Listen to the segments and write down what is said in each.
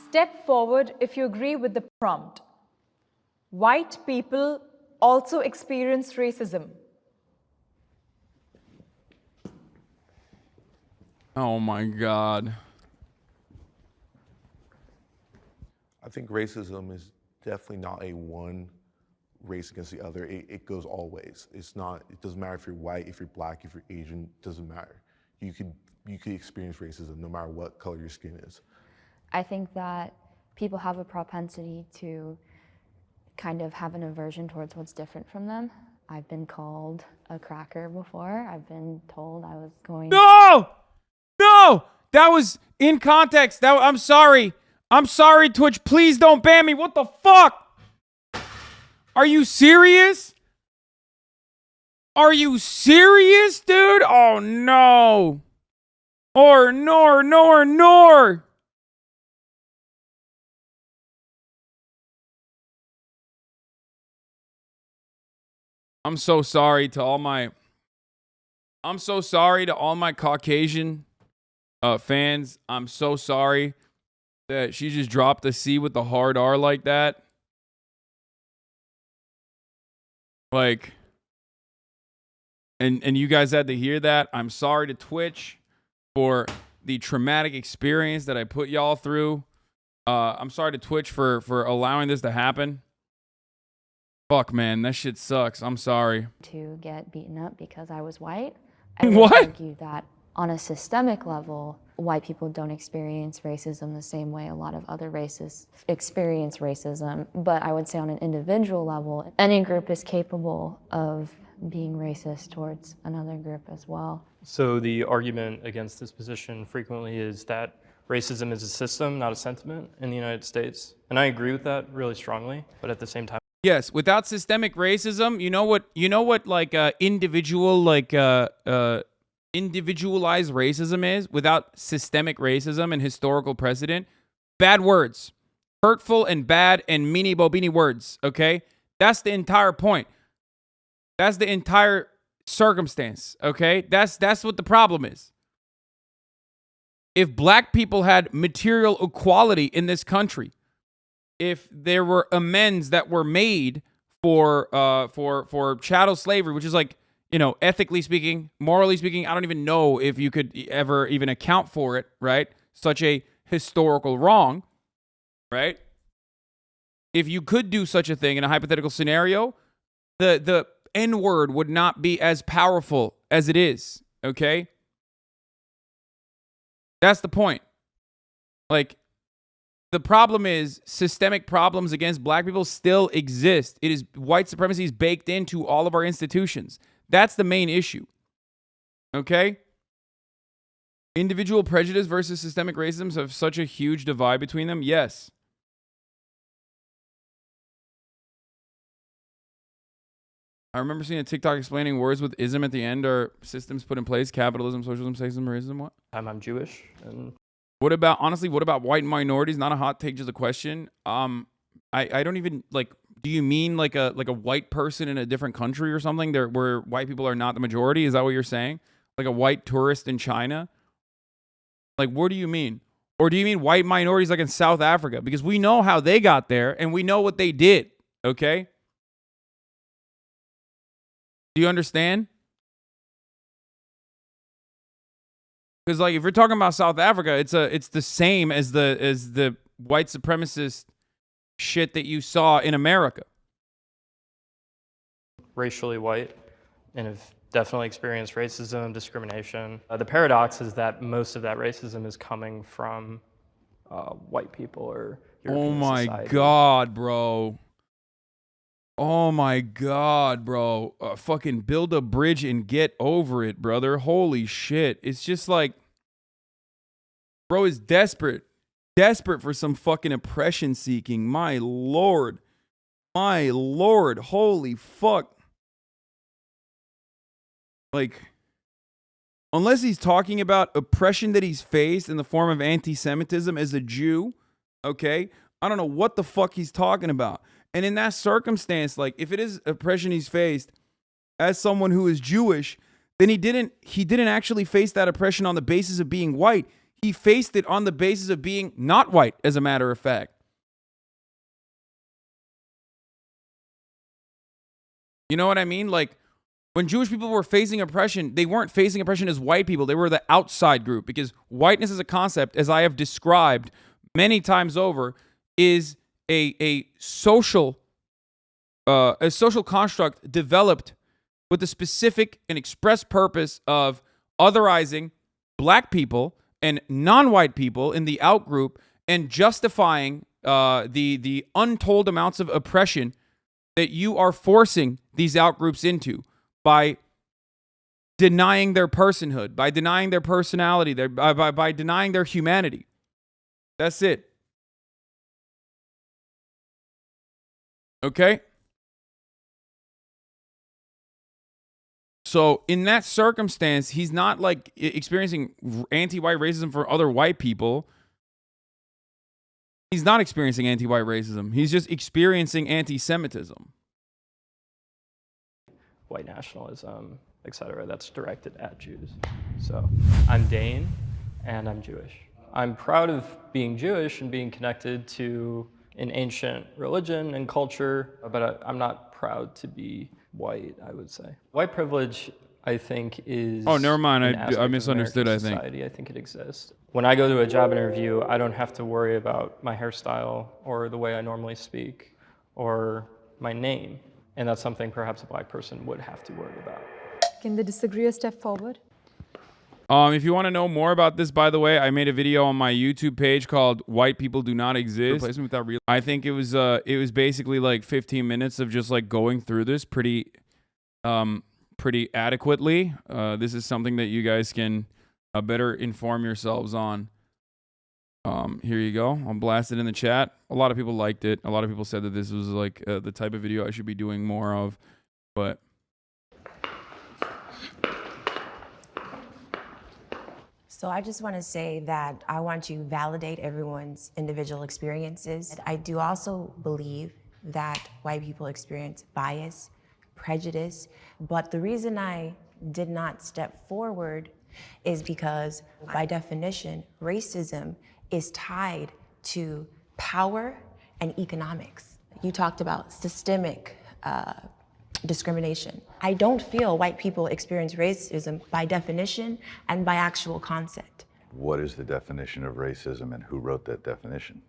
Step forward if you agree with the prompt. White people also experience racism. Oh my God. I think racism is definitely not a one race against the other. It goes all ways. It doesn't matter if you're white, if you're black, if you're Asian, it doesn't matter. You could experience racism no matter what color your skin is. I think that people have a propensity to kind of have an aversion towards what's different from them. I've been called a cracker before. I've been told I was going... No! No! That was in context. I'm sorry. I'm sorry, Twitch. Please don't ban me. What the fuck? Are you serious? Are you serious, dude? Oh, no. Nor. I'm so sorry to all my Caucasian fans. I'm so sorry that she just dropped the C with the hard R like that. Like, and you guys had to hear that. I'm sorry to Twitch for the traumatic experience that I put y'all through. I'm sorry to Twitch for allowing this to happen. Fuck, man, that shit sucks. I'm sorry. To get beaten up because I was white. I would What? argue that on a systemic level, white people don't experience racism the same way a lot of other races experience racism. But I would say on an individual level, any group is capable of being racist towards another group as well. So the argument against this position frequently is that racism is a system, not a sentiment in the United States. And I agree with that really strongly, but at the same time, Yes, without systemic racism, you know what like individualized racism is? Without systemic racism and historical precedent, bad words. Hurtful and bad and meanie bobini words, okay? That's the entire point. That's the entire circumstance, okay? That's what the problem is. If black people had material equality in this country, if there were amends that were made for chattel slavery, which is like, you know, ethically speaking, morally speaking, I don't even know if you could ever even account for it, right? Such a historical wrong, right? If you could do such a thing in a hypothetical scenario, the N-word would not be as powerful as it is, okay? That's the point. Like, the problem is systemic problems against black people still exist. It is white supremacy is baked into all of our institutions. That's the main issue. Okay? Individual prejudice versus systemic racism have such a huge divide between them. Yes. I remember seeing a TikTok explaining words with ism at the end are systems put in place: capitalism, socialism, sexism, racism. What? I'm Jewish, and what about white minorities? Not a hot take, just a question. I don't even like. Do you mean like a white person in a different country or something there where white people are not the majority? Is that what you're saying? Like a white tourist in China? Like, what do you mean? Or do you mean white minorities like in South Africa? Because we know how they got there and we know what they did. Okay? Do you understand? Because like if you're talking about South Africa, it's the same as the white supremacist shit that you saw in America. racially white and have definitely experienced racism, discrimination. The paradox is that most of that racism is coming from white people or European Oh my society. God, bro. Oh my God, bro. Fucking build a bridge and get over it, brother. Holy shit. It's just like, bro is desperate. Desperate for some fucking oppression seeking. My Lord. My Lord. Holy fuck. Like, unless he's talking about oppression that he's faced in the form of anti-Semitism as a Jew, okay? I don't know what the fuck he's talking about. And in that circumstance, like, if it is oppression he's faced as someone who is Jewish, then he didn't actually face that oppression on the basis of being white. He faced it on the basis of being not white, as a matter of fact. You know what I mean? Like, when Jewish people were facing oppression, they weren't facing oppression as white people. They were the outside group, because whiteness as a concept, as I have described many times over, is a social construct developed with the specific and express purpose of otherizing black people and non-white people in the outgroup and justifying the untold amounts of oppression that you are forcing these outgroups into by denying their personhood, by denying their personality, by denying their humanity. That's it. Okay? So in that circumstance, he's not like experiencing anti-white racism for other white people. He's not experiencing anti-white racism. He's just experiencing anti-Semitism. White nationalism, etc., that's directed at Jews. So I'm Dane, and I'm Jewish. I'm proud of being Jewish and being connected to an ancient religion and culture, but I'm not proud to be white, I would say. White privilege, I think, is... Oh, never mind. an aspect I of misunderstood, American I think. society. I think it exists. When I go to a job interview, I don't have to worry about my hairstyle or the way I normally speak or my name. And that's something perhaps a black person would have to worry about. Can the disagreeer step forward? If you want to know more about this, by the way, I made a video on my YouTube page called "White People Do Not Exist." Replacement without real. I think it was basically like 15 minutes of just like going through this pretty adequately. This is something that you guys can better inform yourselves on. Here you go. I'll blast it in the chat. A lot of people liked it. A lot of people said that this was like the type of video I should be doing more of, but. So I just want to say that I want to validate everyone's individual experiences. I do also believe that white people experience bias, prejudice, but the reason I did not step forward is because by definition, racism is tied to power and economics. You talked about systemic discrimination. I don't feel white people experience racism by definition and by actual concept. What is the definition of racism and who wrote that definition?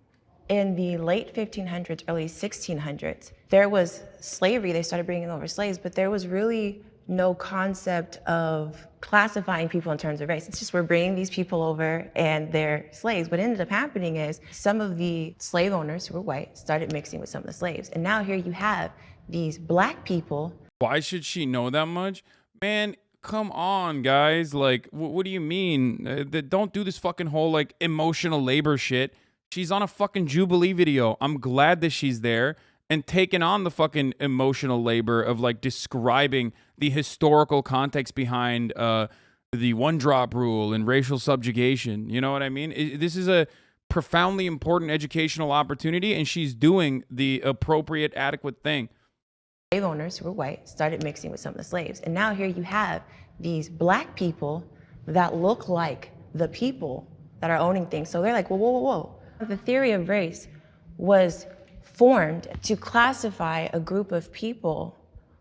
In the late 1500s, early 1600s, there was slavery. They started bringing over slaves, but there was really no concept of classifying people in terms of race. It's just we're bringing these people over and they're slaves. What ended up happening is some of the slave owners who were white started mixing with some of the slaves. And now here you have these black people. Why should she know that much? Man, come on, guys. Like, what do you mean? Don't do this fucking whole, like, emotional labor shit. She's on a fucking Jubilee video. I'm glad that she's there and taking on the fucking emotional labor of, like, describing the historical context behind the one-drop rule and racial subjugation. You know what I mean? This is a profoundly important educational opportunity, and she's doing the appropriate, adequate thing. Slave owners who were white started mixing with some of the slaves. And now here you have these black people that look like the people that are owning things. So they're like, whoa, whoa, whoa, whoa. The theory of race was formed to classify a group of people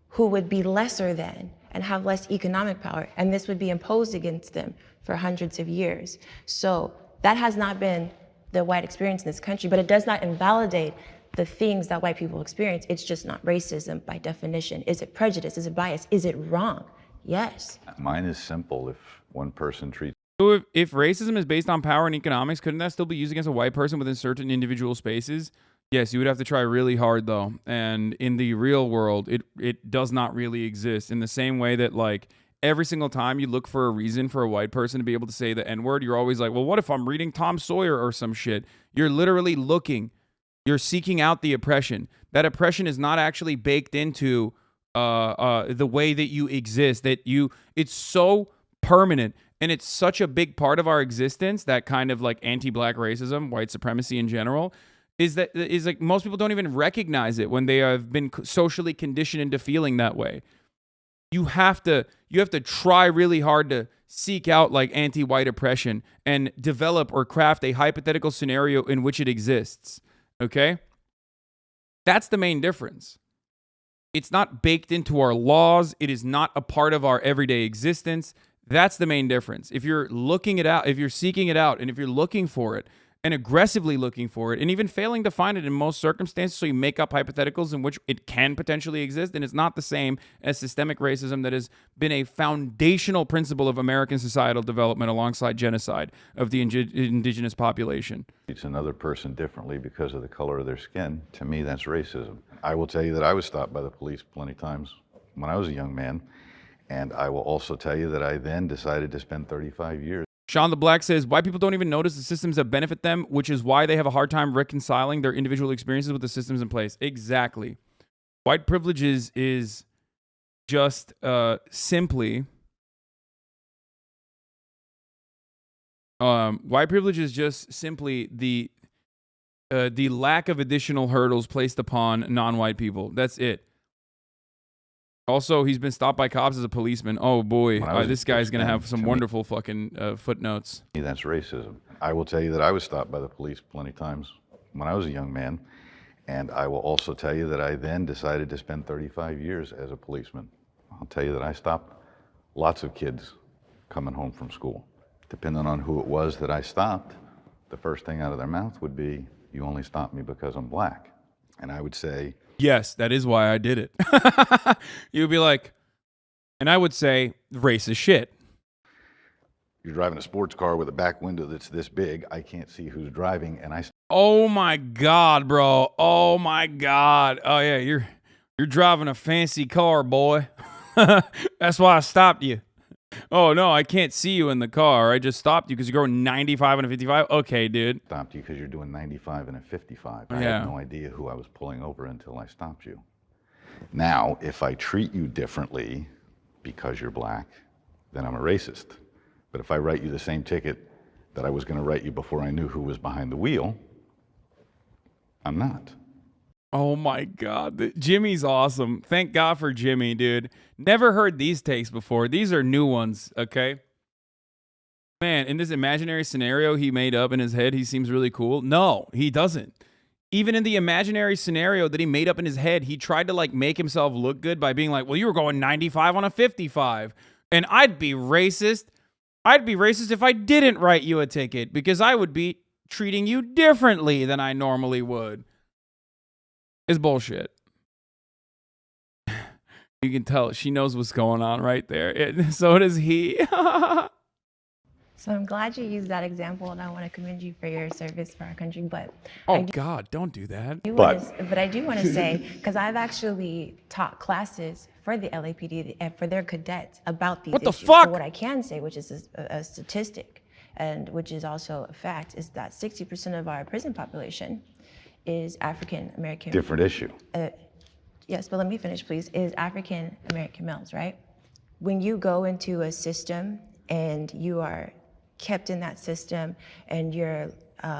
who would be lesser than and have less economic power. And this would be imposed against them for hundreds of years. So that has not been the white experience in this country, but it does not invalidate the things that white people experience. It's just not racism by definition. Is it prejudice? Is it bias? Is it wrong? Yes. Mine is simple. If one person treats So if racism is based on power and economics, couldn't that still be used against a white person within certain individual spaces? Yes, you would have to try really hard, though. And in the real world, it does not really exist in the same way that, like, every single time you look for a reason for a white person to be able to say the N-word, you're always like, well, what if I'm reading Tom Sawyer or some shit? You're literally looking. You're seeking out the oppression. That oppression is not actually baked into the way that you exist. It's so permanent, and it's such a big part of our existence, that kind of like anti-black racism, white supremacy in general, is like most people don't even recognize it when they have been socially conditioned into feeling that way. You have to try really hard to seek out like anti-white oppression and develop or craft a hypothetical scenario in which it exists. Okay? That's the main difference. It's not baked into our laws. It is not a part of our everyday existence. That's the main difference. If you're looking it out, if you're seeking it out, and if you're looking for it and aggressively looking for it and even failing to find it in most circumstances, so you make up hypotheticals in which it can potentially exist, and it's not the same as systemic racism that has been a foundational principle of American societal development alongside genocide of the indigenous population. Treats another person differently because of the color of their skin. To me, that's racism. I will tell you that I was stopped by the police plenty of times when I was a young man. And I will also tell you that I then decided to spend 35 years. Sean the Black says, white people don't even notice the systems that benefit them, which is why they have a hard time reconciling their individual experiences with the systems in place. Exactly. White privilege is just simply... white privilege is just simply the lack of additional hurdles placed upon non-white people. That's it. Also, he's been stopped by cops as a policeman. Oh boy, this guy's gonna have some wonderful fucking footnotes. That's racism. I will tell you that I was stopped by the police plenty of times when I was a young man. And I will also tell you that I then decided to spend 35 years as a policeman. I'll tell you that I stopped lots of kids coming home from school. Depending on who it was that I stopped, the first thing out of their mouth would be, "You only stopped me because I'm black." And I would say, yes, that is why I did it. You'd be like, and I would say, racist shit. "You're driving a sports car with a back window that's this big. I can't see who's driving." And oh my God, bro. Oh my God. Oh yeah, you're driving a fancy car, boy. That's why I stopped you. Oh no, I can't see you in the car. I just stopped you because you're going 95 and a 55. Okay, dude. Stopped you because you're doing 95 and a 55. I Yeah. had no idea who I was pulling over until I stopped you. Now, if I treat you differently because you're black, then I'm a racist. But if I write you the same ticket that I was going to write you before I knew who was behind the wheel, I'm not. Oh my God. Jimmy's awesome. Thank God for Jimmy, dude. Never heard these takes before. These are new ones, okay? Man, in this imaginary scenario he made up in his head, he seems really cool. No, he doesn't. Even in the imaginary scenario that he made up in his head, he tried to like make himself look good by being like, well, you were going 95 on a 55. And I'd be racist. I'd be racist if I didn't write you a ticket because I would be treating you differently than I normally would. It's bullshit. You can tell she knows what's going on right there. So does he. So I'm glad you used that example, and I want to commend you for your service for our country. But oh God, don't do that. But I do want to say, because I've actually taught classes for the LAPD and for their cadets about these What the issues. fuck? So what I can say, which is a statistic, and which is also a fact, is that 60% of our prison population is African American. Different issue. Yes, but let me finish, please. Is African American males, right? When you go into a system and you are kept in that system and you're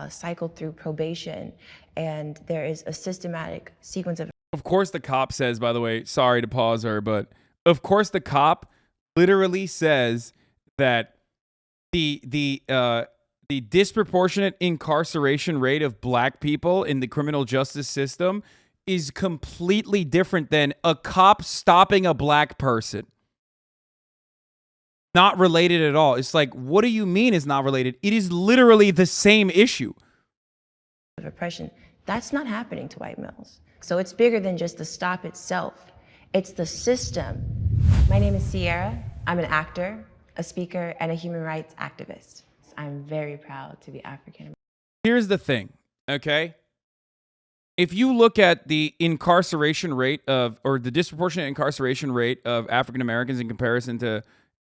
cycled through probation and there is a systematic sequence of course the cop says, by the way, sorry to pause her, but of course the cop literally says that the disproportionate incarceration rate of black people in the criminal justice system is completely different than a cop stopping a black person. Not related at all. It's like, what do you mean it's not related? It is literally the same issue. oppression. That's not happening to white males. So it's bigger than just the stop itself. It's the system. My name is Sierra. I'm an actor, a speaker, and a human rights activist. I'm very proud to be African American. Here's the thing, okay? If you look at the incarceration rate of, or the disproportionate incarceration rate of African Americans in comparison to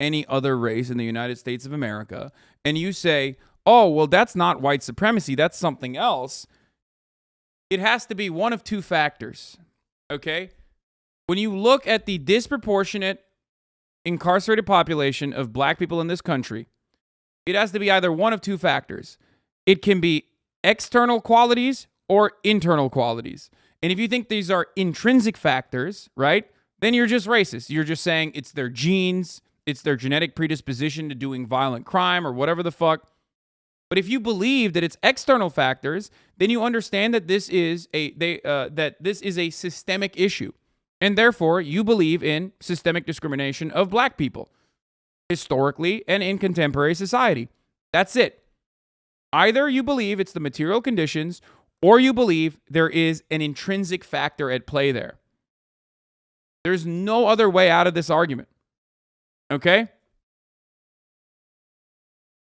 any other race in the United States of America, and you say, oh, well, that's not white supremacy, that's something else, it has to be one of two factors, okay? When you look at the disproportionate incarcerated population of black people in this country, it has to be either one of two factors. It can be external qualities or internal qualities. And if you think these are intrinsic factors, right, then you're just racist. You're just saying it's their genes, it's their genetic predisposition to doing violent crime or whatever the fuck. But if you believe that it's external factors, then you understand that this is a systemic issue. And therefore, you believe in systemic discrimination of black people, historically and in contemporary society. That's it. Either you believe it's the material conditions, or you believe there is an intrinsic factor at play there. There's no other way out of this argument. Okay?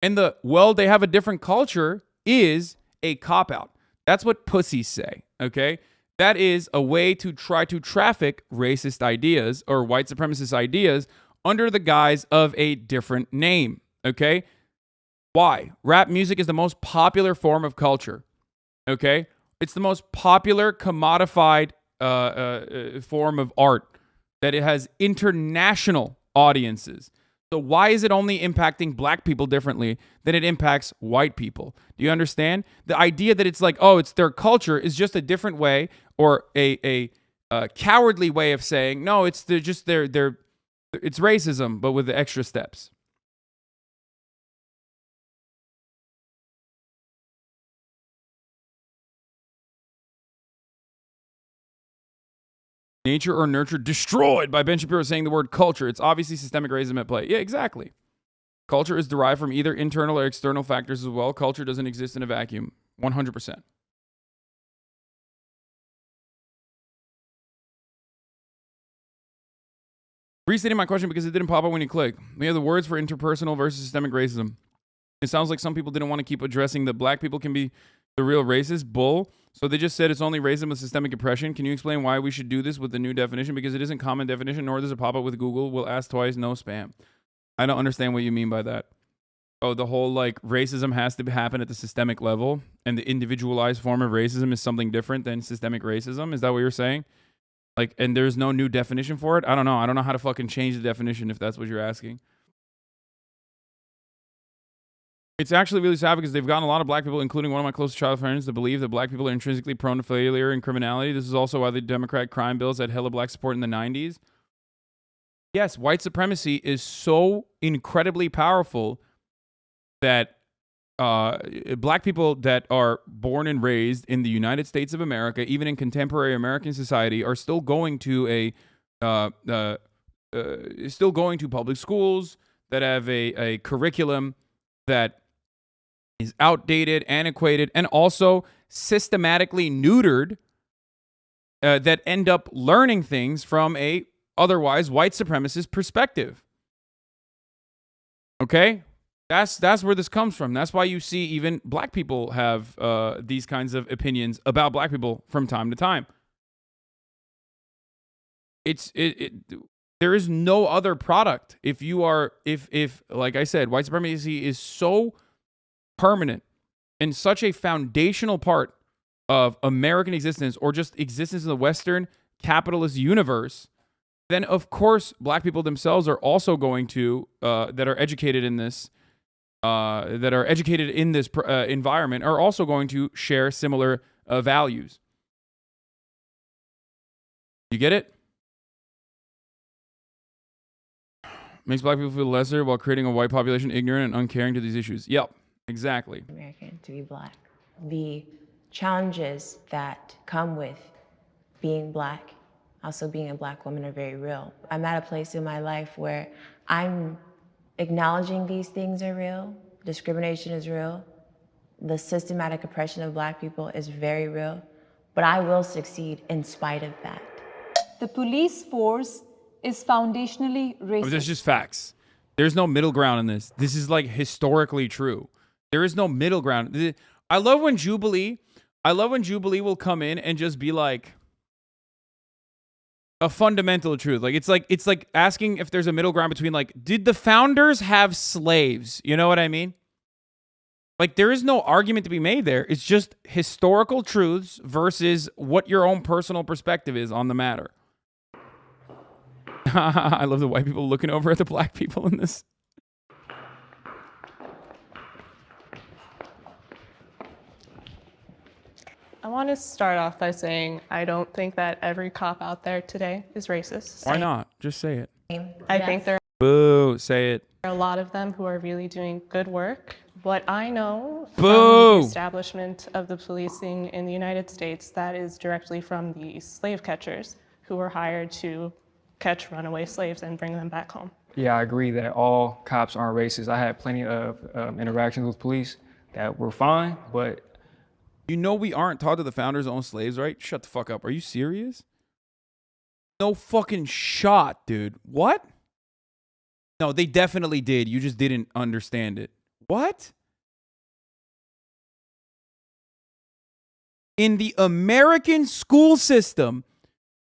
And they have a different culture is a cop-out. That's what pussies say, okay? That is a way to try to traffic racist ideas or white supremacist ideas under the guise of a different name, okay? Why? Rap music is the most popular form of culture, okay? It's the most popular commodified form of art that it has international audiences. So why is it only impacting black people differently than it impacts white people? Do you understand? The idea that it's like, oh, it's their culture is just a different way or a cowardly way of saying, no, it's it's racism, but with the extra steps. Nature or nurture destroyed by Ben Shapiro saying the word culture. It's obviously systemic racism at play. Yeah, exactly. Culture is derived from either internal or external factors as well. Culture doesn't exist in a vacuum. 100%. Restating my question because it didn't pop up when you click. We have the words for interpersonal versus systemic racism. It sounds like some people didn't want to keep addressing that black people can be the real racist. Bull. So they just said it's only racism with systemic oppression. Can you explain why we should do this with the new definition? Because it isn't common definition, nor does it pop up with Google. We'll ask twice, no spam. I don't understand what you mean by that. Oh, the whole like racism has to happen at the systemic level, and the individualized form of racism is something different than systemic racism. Is that what you're saying? Like, and there's no new definition for it? I don't know. I don't know how to fucking change the definition if that's what you're asking. It's actually really sad because they've gotten a lot of black people, including one of my closest child friends, to believe that black people are intrinsically prone to failure and criminality. This is also why the Democrat crime bills had hella black support in the 90s. Yes, white supremacy is so incredibly powerful that black people that are born and raised in the United States of America, even in contemporary American society, are still going to public schools that have a curriculum that is outdated, antiquated, and also systematically neutered, that end up learning things from a otherwise white supremacist perspective. Okay? That's where this comes from. That's why you see even black people have these kinds of opinions about black people from time to time. There is no other product. If like I said, white supremacy is so permanent and such a foundational part of American existence, or just existence in the Western capitalist universe, then of course black people themselves are also going to that are educated in this environment are also going to share similar values. You get it? Makes black people feel lesser while creating a white population ignorant and uncaring to these issues. Yep, exactly. American to be black. The challenges that come with being black, also being a black woman, are very real. I'm at a place in my life where I'm acknowledging these things are real. Discrimination is real. The systematic oppression of black people is very real. But I will succeed in spite of that. The police force is foundationally racist. That's just facts. There's no middle ground in this. This is like historically true. There is no middle ground. I love when Jubilee will come in and just be like a fundamental truth. Like it's like asking if there's a middle ground between, like, did the founders have slaves? You know what I mean? Like, there is no argument to be made there. It's just historical truths versus what your own personal perspective is on the matter. I love the white people looking over at the black people in this. I want to start off by saying I don't think that every cop out there today is racist. Why not? Just say it. I think there Boo. Say it. There are a lot of them who are really doing good work. What I know from Boo. the establishment of the policing in the United States, that is directly from the slave catchers who were hired to catch runaway slaves and bring them back home. Yeah, I agree that all cops aren't racist. I had plenty of interactions with police that were fine, but You know we aren't taught that the founders owned slaves, right? Shut the fuck up. Are you serious? No fucking shot, dude. What? No, they definitely did. You just didn't understand it. What? In the American school system,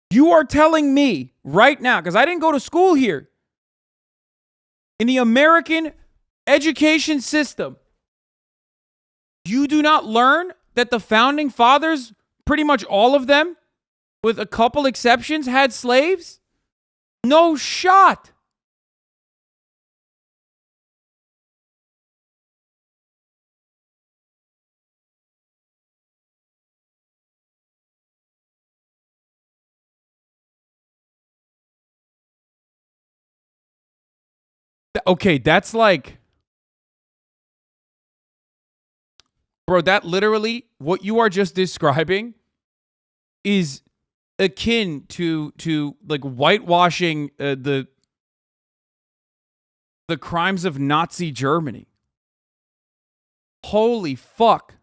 you are telling me right now, because I didn't go to school here. In the American education system, you do not learn that the founding fathers, pretty much all of them, with a couple exceptions, had slaves? No shot. Okay, that's like, bro, that literally, what you are just describing is akin to like whitewashing the crimes of Nazi Germany. Holy fuck.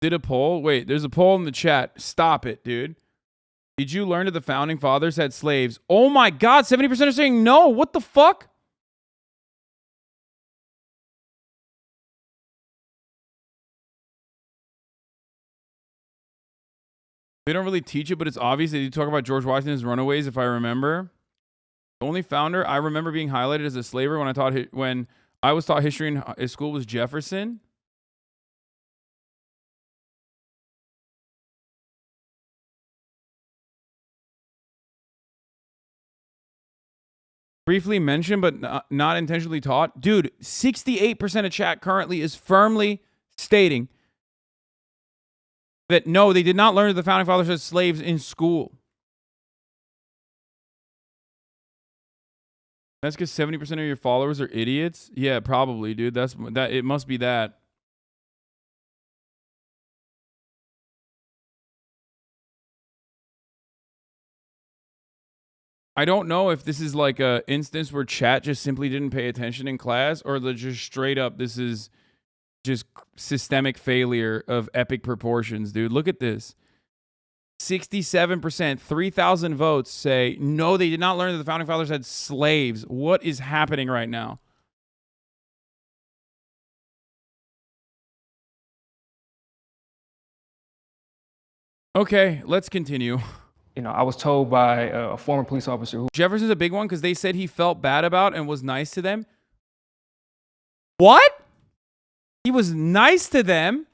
Did a poll? Wait, there's a poll in the chat. Stop it, dude. Did you learn that the founding fathers had slaves? Oh my God, 70% are saying no. What the fuck? They don't really teach it, but it's obvious that you talk about George Washington's runaways, if I remember. The only founder I remember being highlighted as a slaver when I was taught history in school was Jefferson. Briefly mentioned, but not intentionally taught. Dude, 68% of chat currently is firmly stating that no, they did not learn that the founding fathers had slaves in school. That's because 70% of your followers are idiots? Yeah, probably, dude. It must be that. I don't know if this is like a instance where chat just simply didn't pay attention in class, or just straight up this is just systemic failure of epic proportions, dude. Look at this. 67%, 3,000 votes say, no, they did not learn that the founding fathers had slaves. What is happening right now? Okay, let's continue. you know, I was told by a former police officer who Jefferson's a big one because they said he felt bad about and was nice to them. What? He was nice to them?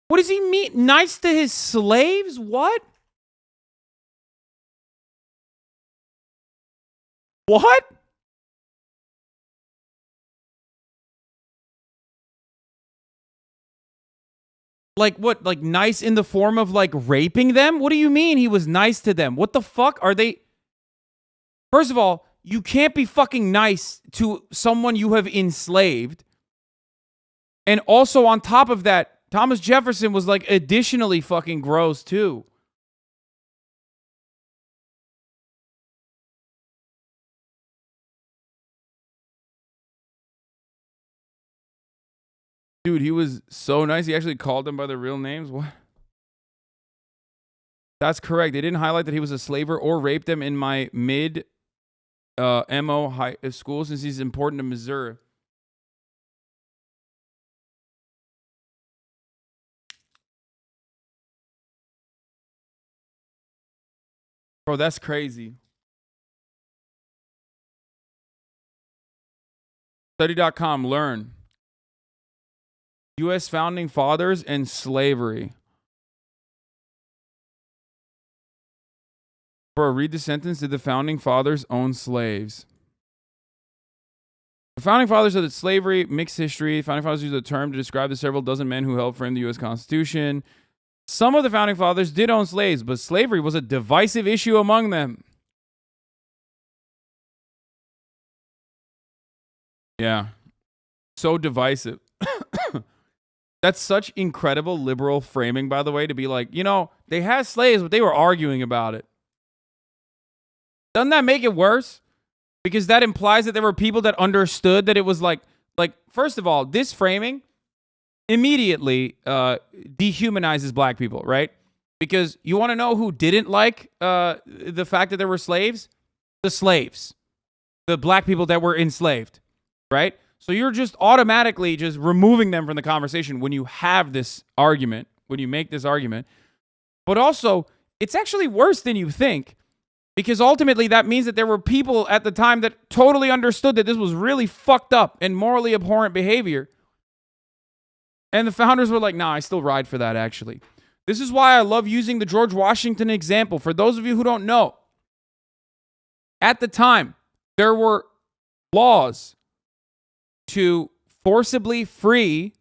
What does he mean? Nice to his slaves? What? What? Like what? Like nice in the form of like raping them? What do you mean he was nice to them? What the fuck are they? First of all, you can't be fucking nice to someone you have enslaved. And also on top of that, Thomas Jefferson was like additionally fucking gross too. Dude, he was so nice. He actually called them by their real names. What? That's correct. They didn't highlight that he was a slaver or raped them in my mid MO high school since he's important to Missouri. Bro, that's crazy. Study.com, learn. U.S. founding fathers and slavery. Bro, read the sentence. Did the founding fathers own slaves? The founding fathers said that slavery, mixed history. Founding fathers used the term to describe the several dozen men who helped frame the U.S. Constitution. Some of the founding fathers did own slaves, but slavery was a divisive issue among them. Yeah. So divisive. That's such incredible liberal framing, by the way, to be like, you know, they had slaves, but they were arguing about it. Doesn't that make it worse? Because that implies that there were people that understood that it was like, first of all, this framing immediately dehumanizes black people, right? Because you want to know who didn't like the fact that there were slaves? The slaves. The black people that were enslaved, right? So you're just automatically just removing them from the conversation when you have this argument, when you make this argument. But also, it's actually worse than you think, because ultimately that means that there were people at the time that totally understood that this was really fucked up and morally abhorrent behavior. And the founders were like, nah, I still ride for that, actually. This is why I love using the George Washington example. For those of you who don't know, at the time, there were laws to forcibly free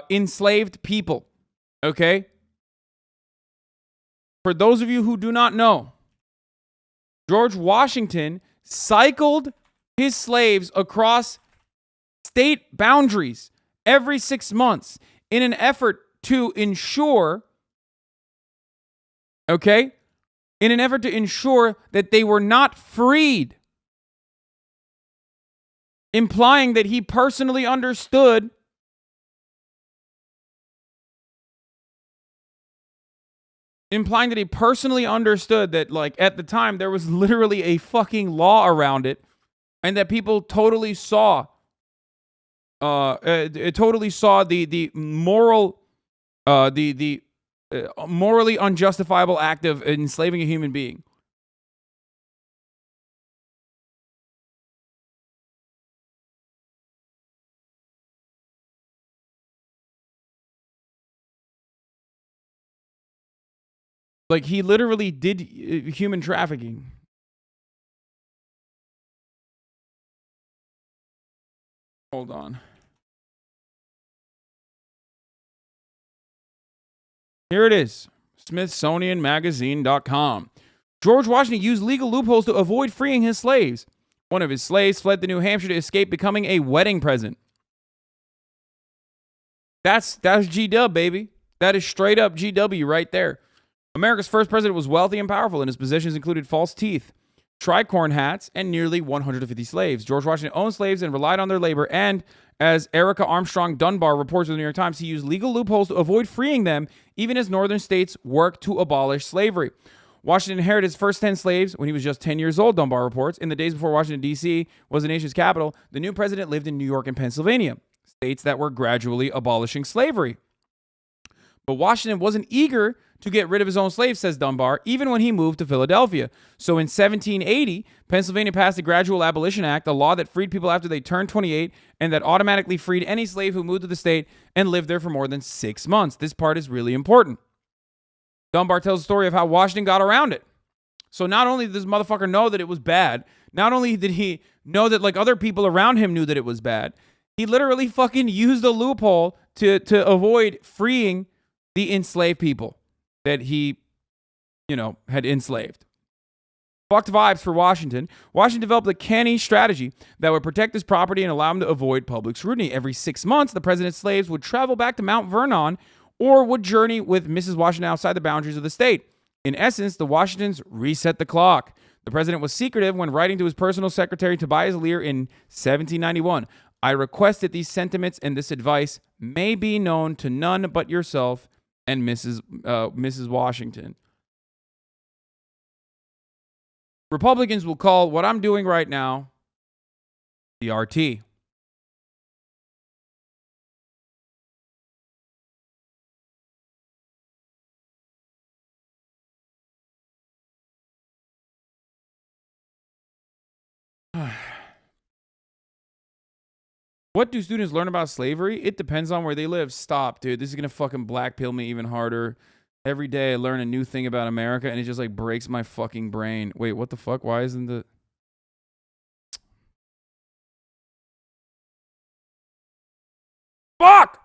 enslaved people, okay? For those of you who do not know, George Washington cycled his slaves across state boundaries every 6 months in an effort to ensure, okay, in an effort to ensure that they were not freed, implying that he personally understood that, like, at the time there was literally a fucking law around it, and that people totally saw the moral morally unjustifiable act of enslaving a human being. Like, he literally did human trafficking. Hold on. Here it is. SmithsonianMagazine.com. George Washington used legal loopholes to avoid freeing his slaves. One of his slaves fled to New Hampshire to escape becoming a wedding present. That's G-Dub, baby. That is straight up GW right there. America's first president was wealthy and powerful, and his possessions included false teeth, tricorn hats, and nearly 150 slaves. George Washington owned slaves and relied on their labor, and as Erica Armstrong Dunbar reports in the New York Times, he used legal loopholes to avoid freeing them, even as northern states worked to abolish slavery. Washington inherited his first 10 slaves when he was just 10 years old, Dunbar reports. In the days before Washington, D.C. was the nation's capital, the new president lived in New York and Pennsylvania, states that were gradually abolishing slavery. But Washington wasn't eager to get rid of his own slaves, says Dunbar, even when he moved to Philadelphia. So in 1780, Pennsylvania passed the Gradual Abolition Act, a law that freed people after they turned 28 and that automatically freed any slave who moved to the state and lived there for more than 6 months. This part is really important. Dunbar tells the story of how Washington got around it. So not only did this motherfucker know that it was bad, not only did he know that, like, other people around him knew that it was bad, he literally fucking used a loophole to avoid freeing the enslaved people that he, had enslaved. Fucked vibes for Washington. Washington developed a canny strategy that would protect his property and allow him to avoid public scrutiny. Every 6 months, the president's slaves would travel back to Mount Vernon or would journey with Mrs. Washington outside the boundaries of the state. In essence, the Washingtons reset the clock. The president was secretive when writing to his personal secretary, Tobias Lear, in 1791. I request that these sentiments and this advice may be known to none but yourself and Mrs. Washington. Republicans will call what I'm doing right now the RT. What do students learn about slavery? It depends on where they live. Stop, dude. This is going to fucking blackpill me even harder. Every day I learn a new thing about America, and it just, like, breaks my fucking brain. Wait, what the fuck? Why isn't the... Fuck!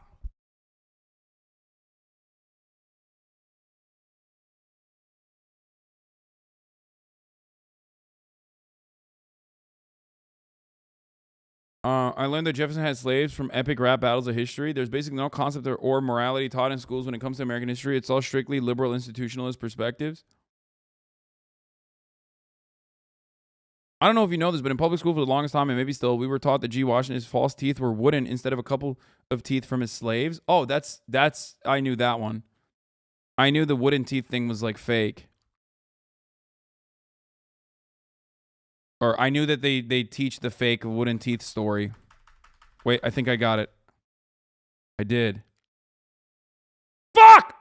I learned that Jefferson had slaves from epic rap battles of history. There's basically no concept or morality taught in schools when it comes to American history. It's all strictly liberal institutionalist perspectives. I don't know if you know this, but in public school for the longest time, and maybe still, we were taught that G. Washington's false teeth were wooden instead of a couple of teeth from his slaves. Oh, that's I knew that one. I knew the wooden teeth thing was like fake. Or I knew that they teach the fake wooden teeth story. Wait, I think I got it. I did. Fuck!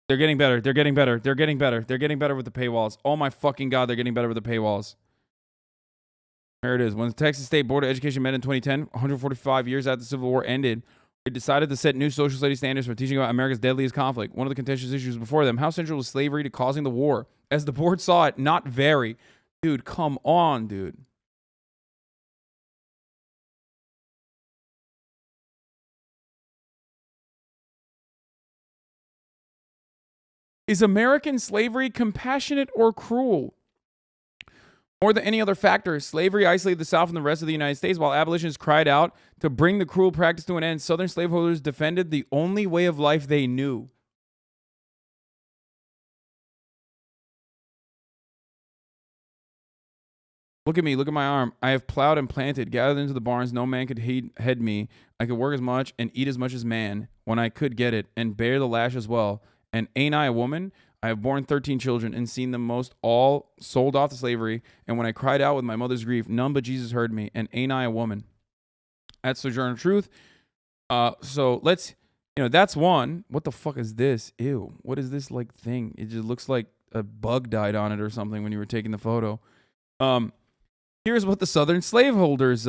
They're getting better. They're getting better. They're getting better. They're getting better with the paywalls. Oh my fucking God, they're getting better with the paywalls. There it is. When the Texas State Board of Education met in 2010, 145 years after the Civil War ended, it decided to set new social studies standards for teaching about America's deadliest conflict. One of the contentious issues before them, how central was slavery to causing the war? As the board saw it, not very. Dude, come on, dude. Is American slavery compassionate or cruel? More than any other factor, slavery isolated the South from the rest of the United States. While abolitionists cried out to bring the cruel practice to an end, Southern slaveholders defended the only way of life they knew. Look at me, look at my arm. I have plowed and planted, gathered into the barns. No man could head me. I could work as much and eat as much as man when I could get it, and bear the lash as well. And ain't I a woman? I have borne 13 children and seen them most all sold off to slavery. And when I cried out with my mother's grief, none but Jesus heard me. And ain't I a woman? That's Sojourner Truth. So let's, that's one. What the fuck is this? Ew. What is this like thing? It just looks like a bug died on it or something when you were taking the photo. Here's what the Southern slaveholders'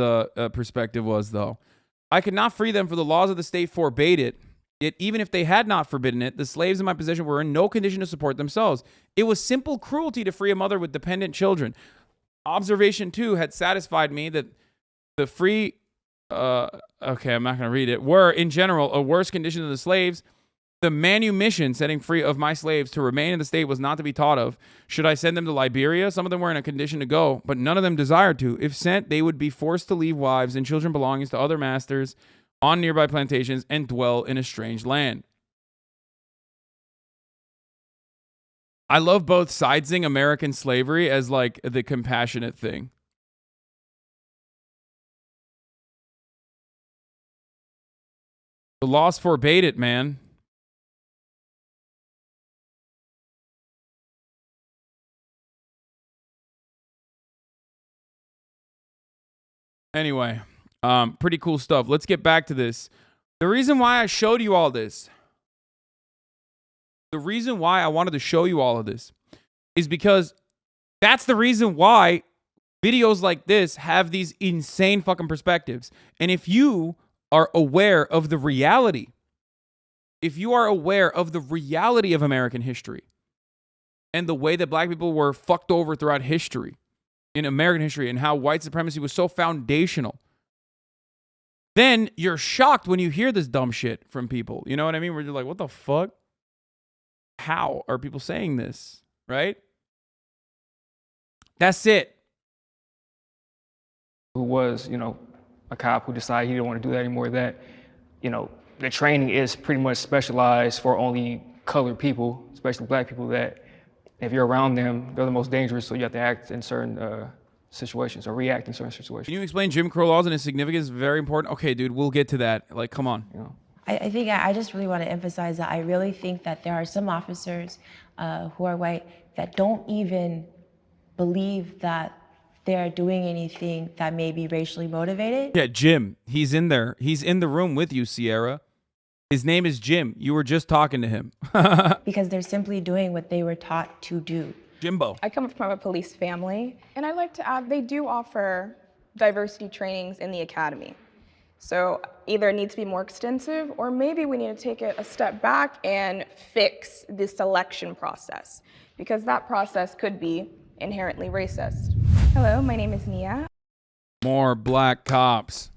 perspective was, though. I could not free them, for the laws of the state forbade it. Yet even if they had not forbidden it, the slaves in my possession were in no condition to support themselves. It was simple cruelty to free a mother with dependent children. Observation 2 had satisfied me that the free, okay, I'm not going to read it, were, in general, a worse condition than the slaves. The manumission, setting free of my slaves to remain in the state, was not to be thought of. Should I send them to Liberia? Some of them were in a condition to go, but none of them desired to. If sent, they would be forced to leave wives and children belonging to other masters on nearby plantations and dwell in a strange land. I love both sidesing American slavery as like the compassionate thing. The laws forbade it, man. Anyway, pretty cool stuff. Let's get back to this. The reason why I showed you all this, the reason why I wanted to show you all of this is because that's the reason why videos like this have these insane fucking perspectives. And if you are aware of the reality, if you are aware of the reality of American history and the way that black people were fucked over throughout history, in American history, and how white supremacy was so foundational, then you're shocked when you hear this dumb shit from people. You know what I mean? Where you're like, what the fuck? How are people saying this? Right? That's it. Who was, a cop who decided he didn't want to do that anymore, that, the training is pretty much specialized for only colored people, especially black people, that if you're around them, they're the most dangerous, so you have to act in certain situations or react in certain situations. Can you explain Jim Crow laws and its significance? Very important. Okay, dude, we'll get to that. Like, come on. I think I just really want to emphasize that I really think that there are some officers who are white that don't even believe that they're doing anything that may be racially motivated. Yeah, Jim, he's in there. He's in the room with you, Sierra. His name is Jim. You were just talking to him. Because they're simply doing what they were taught to do. Jimbo. I come from a police family, and I'd like to add they do offer diversity trainings in the academy. So either it needs to be more extensive, or maybe we need to take it a step back and fix the selection process, because that process could be inherently racist. Hello, my name is Nia, More black cops.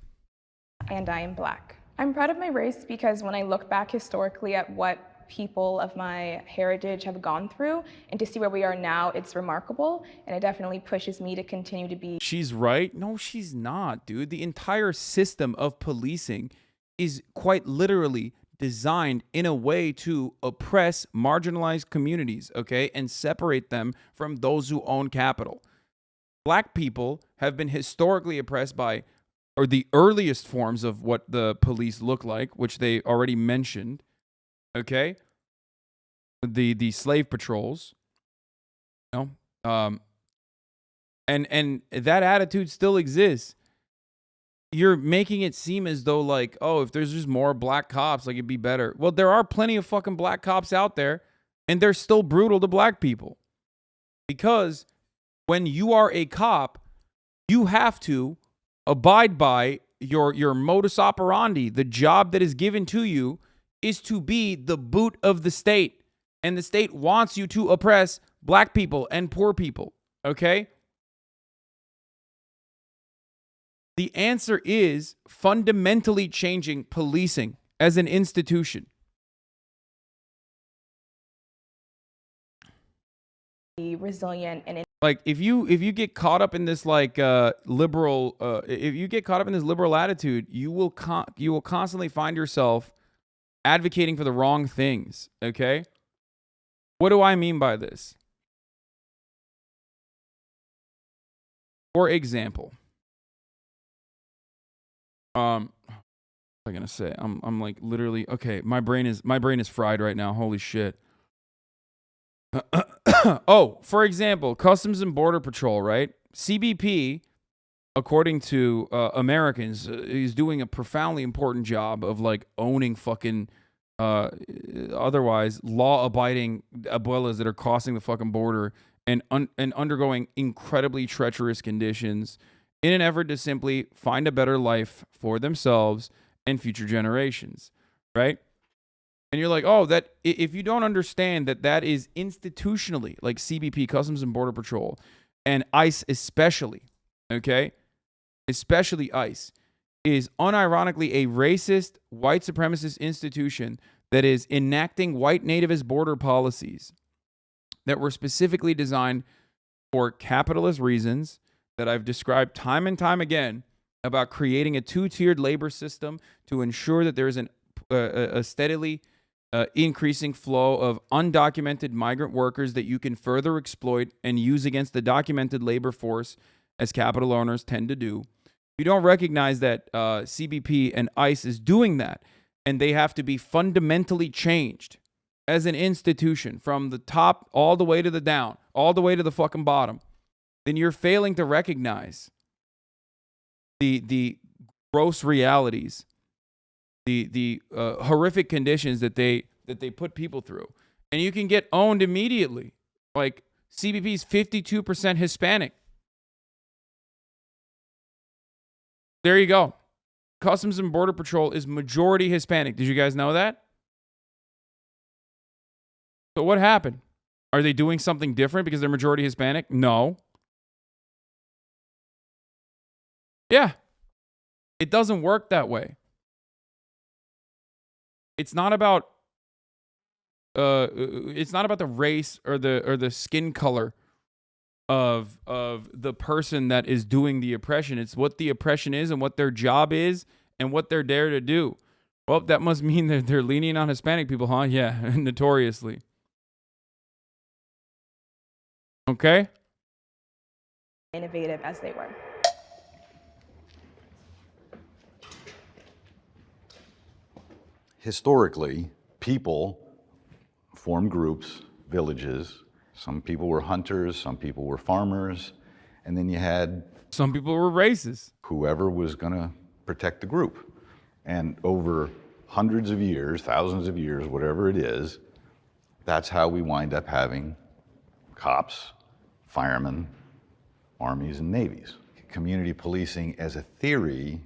and I am Black. I'm proud of my race because when I look back historically at what people of my heritage have gone through and to see where we are now, it's remarkable, and it definitely pushes me to continue to be. She's right. No, she's not, dude. The entire system of policing is quite literally designed in a way to oppress marginalized communities, okay, and separate them from those who own capital. Black people have been historically oppressed by, or the earliest forms of what the police look like, which they already mentioned, okay? The slave patrols, you know, and that attitude still exists. You're making it seem as though like, oh, if there's just more black cops, like it'd be better. Well, there are plenty of fucking black cops out there, and they're still brutal to black people. Because when you are a cop, you have to abide by your modus operandi. The job that is given to you is to be the boot of the state. And the state wants you to oppress black people and poor people. Okay? The answer is fundamentally changing policing as an institution. Be resilient and Like if you get caught up in this like liberal if you get caught up in this liberal attitude, you will constantly find yourself advocating for the wrong things, okay? What do I mean by this? For example, what am I gonna say? I'm like literally okay. My brain is fried right now. Holy shit. Oh, for example, Customs and Border Patrol, right? CBP, according to Americans, is doing a profoundly important job of like owning fucking otherwise law-abiding abuelas that are crossing the fucking border and undergoing incredibly treacherous conditions in an effort to simply find a better life for themselves and future generations, right? And you're like, oh, that if you don't understand that is institutionally, like CBP, Customs and Border Patrol, and ICE especially, okay, especially ICE, is unironically a racist, white supremacist institution that is enacting white nativist border policies that were specifically designed for capitalist reasons that I've described time and time again about creating a two-tiered labor system to ensure that there is a steadily increasing flow of undocumented migrant workers that you can further exploit and use against the documented labor force, as capital owners tend to do. You don't recognize that CBP and ICE is doing that, and they have to be fundamentally changed as an institution from the top all the way to the down, all the way to the fucking bottom. Then you're failing to recognize the gross realities, the horrific conditions that they put people through. And you can get owned immediately. Like CBP is 52% Hispanic. There you go. Customs and Border Patrol is majority Hispanic. Did you guys know that? So what happened? Are they doing something different because they're majority Hispanic? No. Yeah. It doesn't work that way. It's not about the race or the skin color of the person that is doing the oppression. It's what the oppression is and what their job is and what they're there to do. Well, that must mean that they're leaning on Hispanic people, huh? Yeah, notoriously. Okay? innovative as they were. Historically, people formed groups, villages. Some people were hunters, some people were farmers, and then you had some people were racist. Whoever was going to protect the group. And over hundreds of years, thousands of years, whatever it is, that's how we wind up having cops, firemen, armies, and navies. Community policing as a theory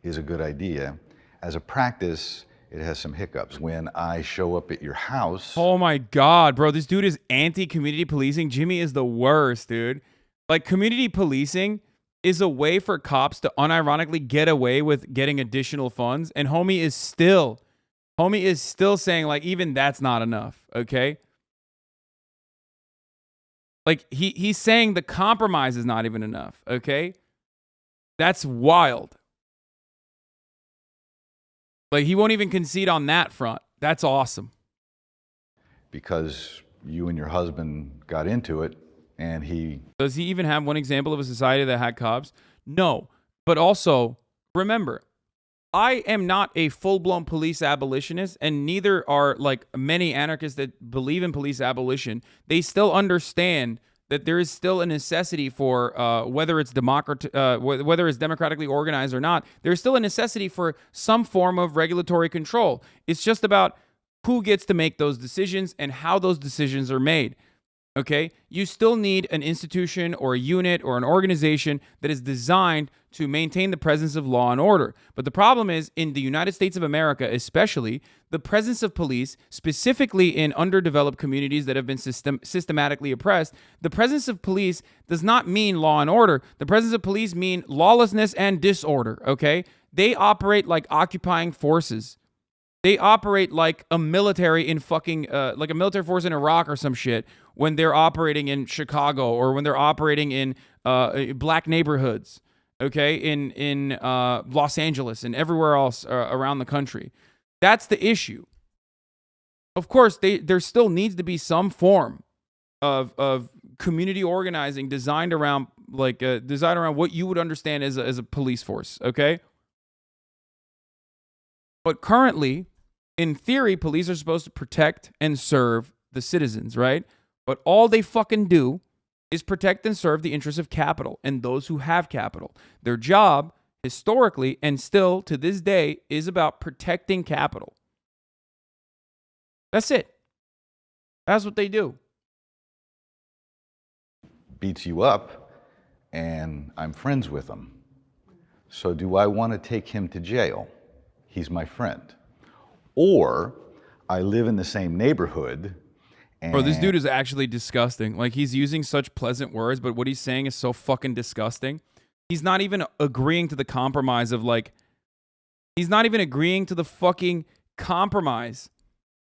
is a good idea. As a practice, it has some hiccups. When I show up at your house... Oh my God, bro. This dude is anti-community policing. Jimmy is the worst, dude. Like, community policing is a way for cops to unironically get away with getting additional funds. And homie is still saying, like, even that's not enough, okay? Like, he's saying the compromise is not even enough, okay? That's wild. Like, he won't even concede on that front. That's awesome. Because you and your husband got into it, and he... Does he even have one example of a society that had cops? No. But also, remember, I am not a full-blown police abolitionist, and neither are, like, many anarchists that believe in police abolition. They still understand that there is still a necessity for whether it's democratically organized or not. There's still a necessity for some form of regulatory control. It's just about who gets to make those decisions and how those decisions are made. Okay, you still need an institution or a unit or an organization that is designed to maintain the presence of law and order. But the problem is, in the United States of America especially, the presence of police, specifically in underdeveloped communities that have been systematically oppressed, the presence of police does not mean law and order. The presence of police mean lawlessness and disorder, okay? They operate like occupying forces. They operate like a military in fucking, like a military force in Iraq or some shit when they're operating in Chicago or when they're operating in black neighborhoods, okay, in Los Angeles and everywhere else around the country. That's the issue. Of course, there still needs to be some form of community organizing designed around what you would understand as a police force, okay? But currently, in theory, police are supposed to protect and serve the citizens, right? But all they fucking do is protect and serve the interests of capital and those who have capital. Their job, historically and still to this day, is about protecting capital. That's it. That's what they do. beats you up, and I'm friends with him. So do I want to take him to jail? He's my friend. Or I live in the same neighborhood. And Bro, this dude is actually disgusting. Like, he's using such pleasant words, but what he's saying is so fucking disgusting. He's not even agreeing to the compromise of, like, he's not even agreeing to the fucking compromise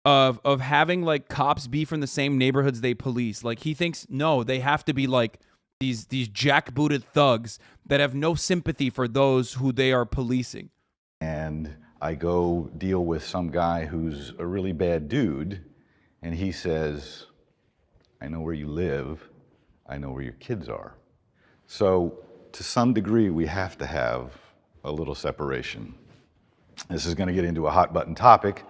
of having, like, cops be from the same neighborhoods they police. Like, he thinks, no, they have to be, like, these jackbooted thugs that have no sympathy for those who they are policing. And I go deal with some guy who's a really bad dude, and he says, I know where you live, I know where your kids are. So to some degree, we have to have a little separation. This is going to get into a hot button topic,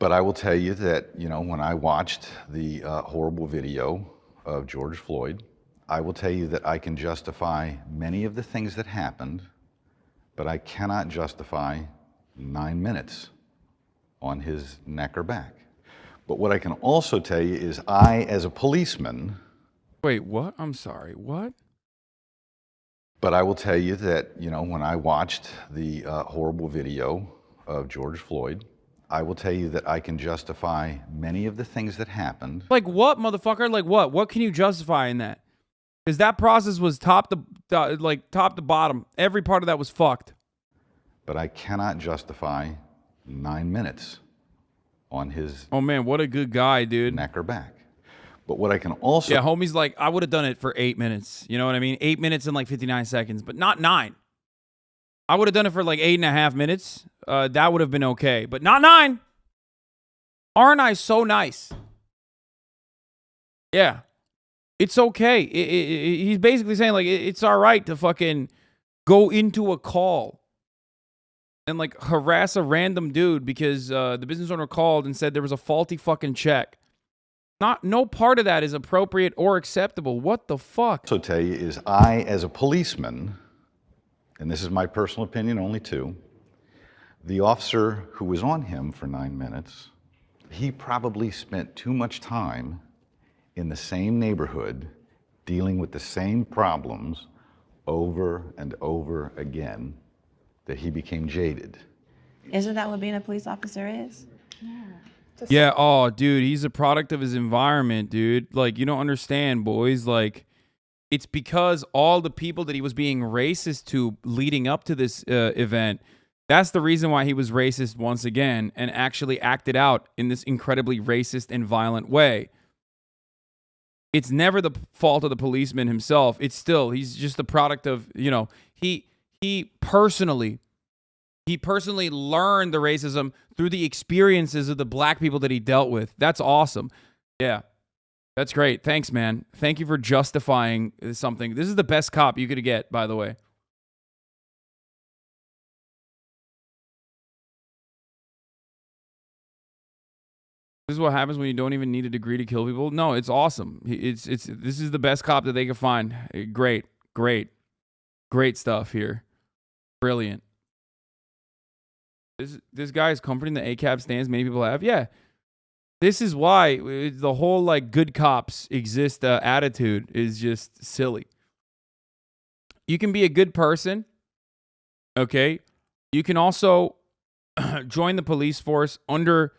but I will tell you that, you know, when I watched the horrible video of George Floyd, I will tell you that I can justify many of the things that happened, but I cannot justify 9 minutes on his neck or back. But what I can also tell you is I, as a policeman... Wait, what? I'm sorry, what? But I will tell you that, you know, when I watched the horrible video of George Floyd, I will tell you that I can justify many of the things that happened. Like what, motherfucker? Like what? What can you justify in that? Because that process was top to bottom. Every part of that was fucked. But I cannot justify 9 minutes on his... Oh man, what a good guy, dude. ...neck or back. But what I can also... Yeah, homie's like, I would have done it for 8 minutes. You know what I mean? 8 minutes and like 59 seconds, but not 9. I would have done it for like 8.5 minutes. That would have been okay, but not 9. Aren't I so nice? Yeah. It's okay. He's basically saying, like, it's all right to fucking go into a call and, like, harass a random dude because the business owner called and said there was a faulty fucking check. No part of that is appropriate or acceptable. What the fuck? So tell you is I, as a policeman, and this is my personal opinion, only two, the officer who was on him for 9 minutes, he probably spent too much time in the same neighborhood dealing with the same problems over and over again that he became jaded. Isn't that what being a police officer is? Yeah, oh, dude, he's a product of his environment, dude. Like, you don't understand, boys. Like, it's because all the people that he was being racist to leading up to this event, that's the reason why he was racist once again and actually acted out in this incredibly racist and violent way. It's never the fault of the policeman himself. It's still, he's just the product of, he personally learned the racism through the experiences of the black people that he dealt with. That's awesome. Yeah. That's great. Thanks, man. Thank you for justifying something. This is the best cop you could get, by the way. This is what happens when you don't even need a degree to kill people. No, it's awesome. This is the best cop that they could find. Great stuff here. Brilliant. This guy is comforting the ACAB stands many people have. Yeah. This is why the whole like good cops exist attitude is just silly. You can be a good person. Okay. You can also join the police force under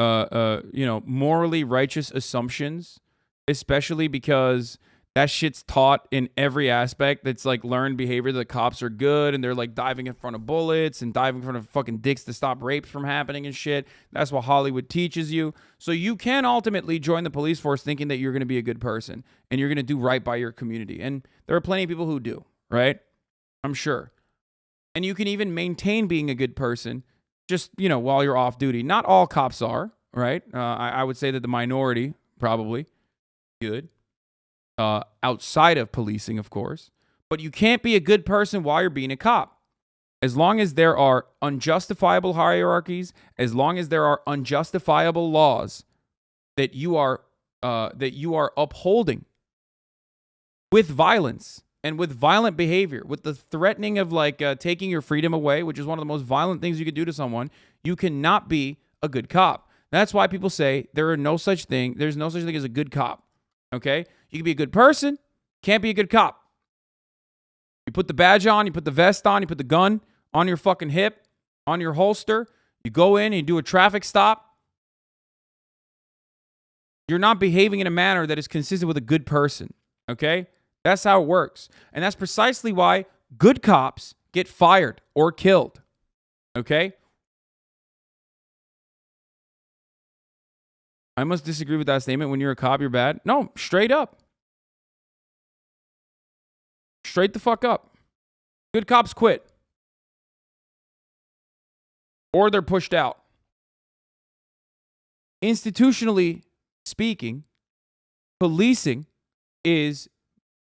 morally righteous assumptions, especially because that shit's taught in every aspect. That's like learned behavior. The cops are good and they're like diving in front of bullets and diving in front of fucking dicks to stop rapes from happening and shit. That's what Hollywood teaches you. So you can ultimately join the police force thinking that you're going to be a good person and you're going to do right by your community. And there are plenty of people who do, right? I'm sure. And you can even maintain being a good person just, while you're off duty. Not all cops are, right? I would say that the minority probably good. Outside of policing, of course. But you can't be a good person while you're being a cop. As long as there are unjustifiable hierarchies, as long as there are unjustifiable laws that you are upholding with violence and with violent behavior, with the threatening of taking your freedom away, which is one of the most violent things you could do to someone, you cannot be a good cop. That's why people say there's no such thing as a good cop. Okay? You can be a good person, can't be a good cop. You put the badge on, you put the vest on, you put the gun on your fucking hip, on your holster, you go in and you do a traffic stop. You're not behaving in a manner that is consistent with a good person, okay? That's how it works. And that's precisely why good cops get fired or killed, okay? I must disagree with that statement. When you're a cop, you're bad. No, straight up. Straight the fuck up. Good cops quit. Or they're pushed out. Institutionally speaking, policing is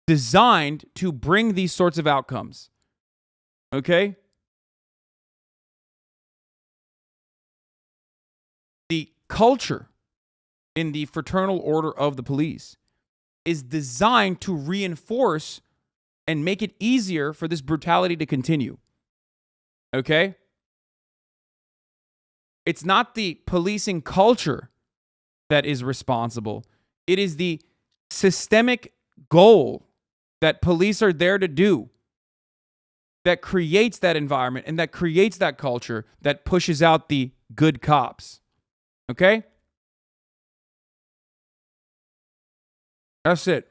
designed to bring these sorts of outcomes. Okay? The culture in the fraternal order of the police is designed to reinforce and make it easier for this brutality to continue. Okay? It's not the policing culture that is responsible. It is the systemic goal that police are there to do that creates that environment and that creates that culture that pushes out the good cops. Okay? That's it.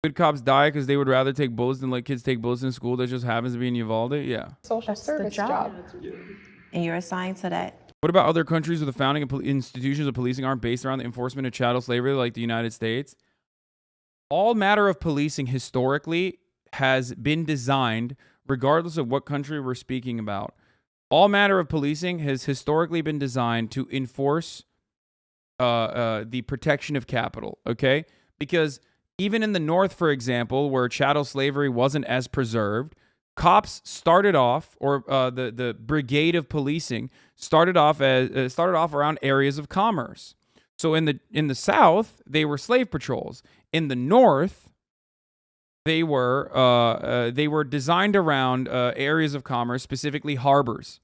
Good cops die because they would rather take bullets than let kids take bullets in school. That just happens to be in Uvalde. Yeah. Social service job. And you're assigned to that. What about other countries where the founding of institutions of policing aren't based around the enforcement of chattel slavery like the United States? All matter of policing historically has been designed, regardless of what country we're speaking about. All matter of policing has historically been designed to enforce the protection of capital, okay? Because even in the North, for example, where chattel slavery wasn't as preserved, cops started off, or the brigade of policing started off around areas of commerce. So in the South, they were slave patrols. In the North, they were designed around areas of commerce, specifically harbors.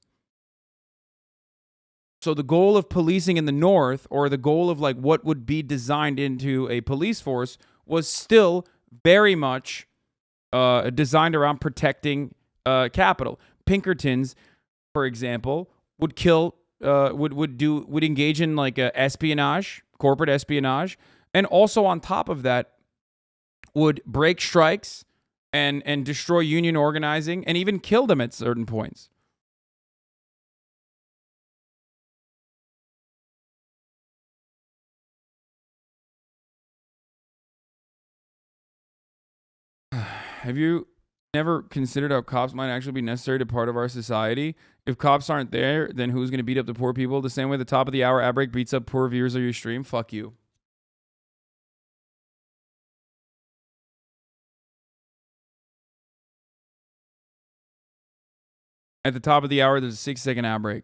So the goal of policing in the North, or the goal of like what would be designed into a police force, was still very much designed around protecting capital. Pinkertons, for example, would engage in like espionage, corporate espionage, and also on top of that, would break strikes and destroy union organizing and even kill them at certain points. Have you never considered how cops might actually be necessary to part of our society? If cops aren't there, then who's going to beat up the poor people? The same way the top of the hour ad break beats up poor viewers of your stream? Fuck you. At the top of the hour, there's a 6-second ad break.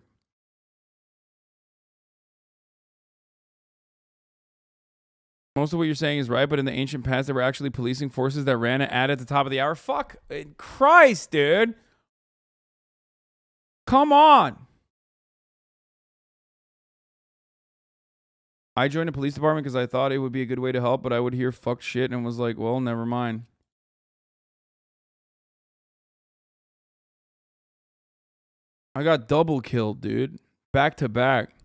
Most of what you're saying is right, but in the ancient past, there were actually policing forces that ran an ad at the top of the hour. Fuck Christ, dude. Come on. I joined a police department because I thought it would be a good way to help, but I would hear fuck shit and was like, well, never mind. I got double killed, dude. Back to back.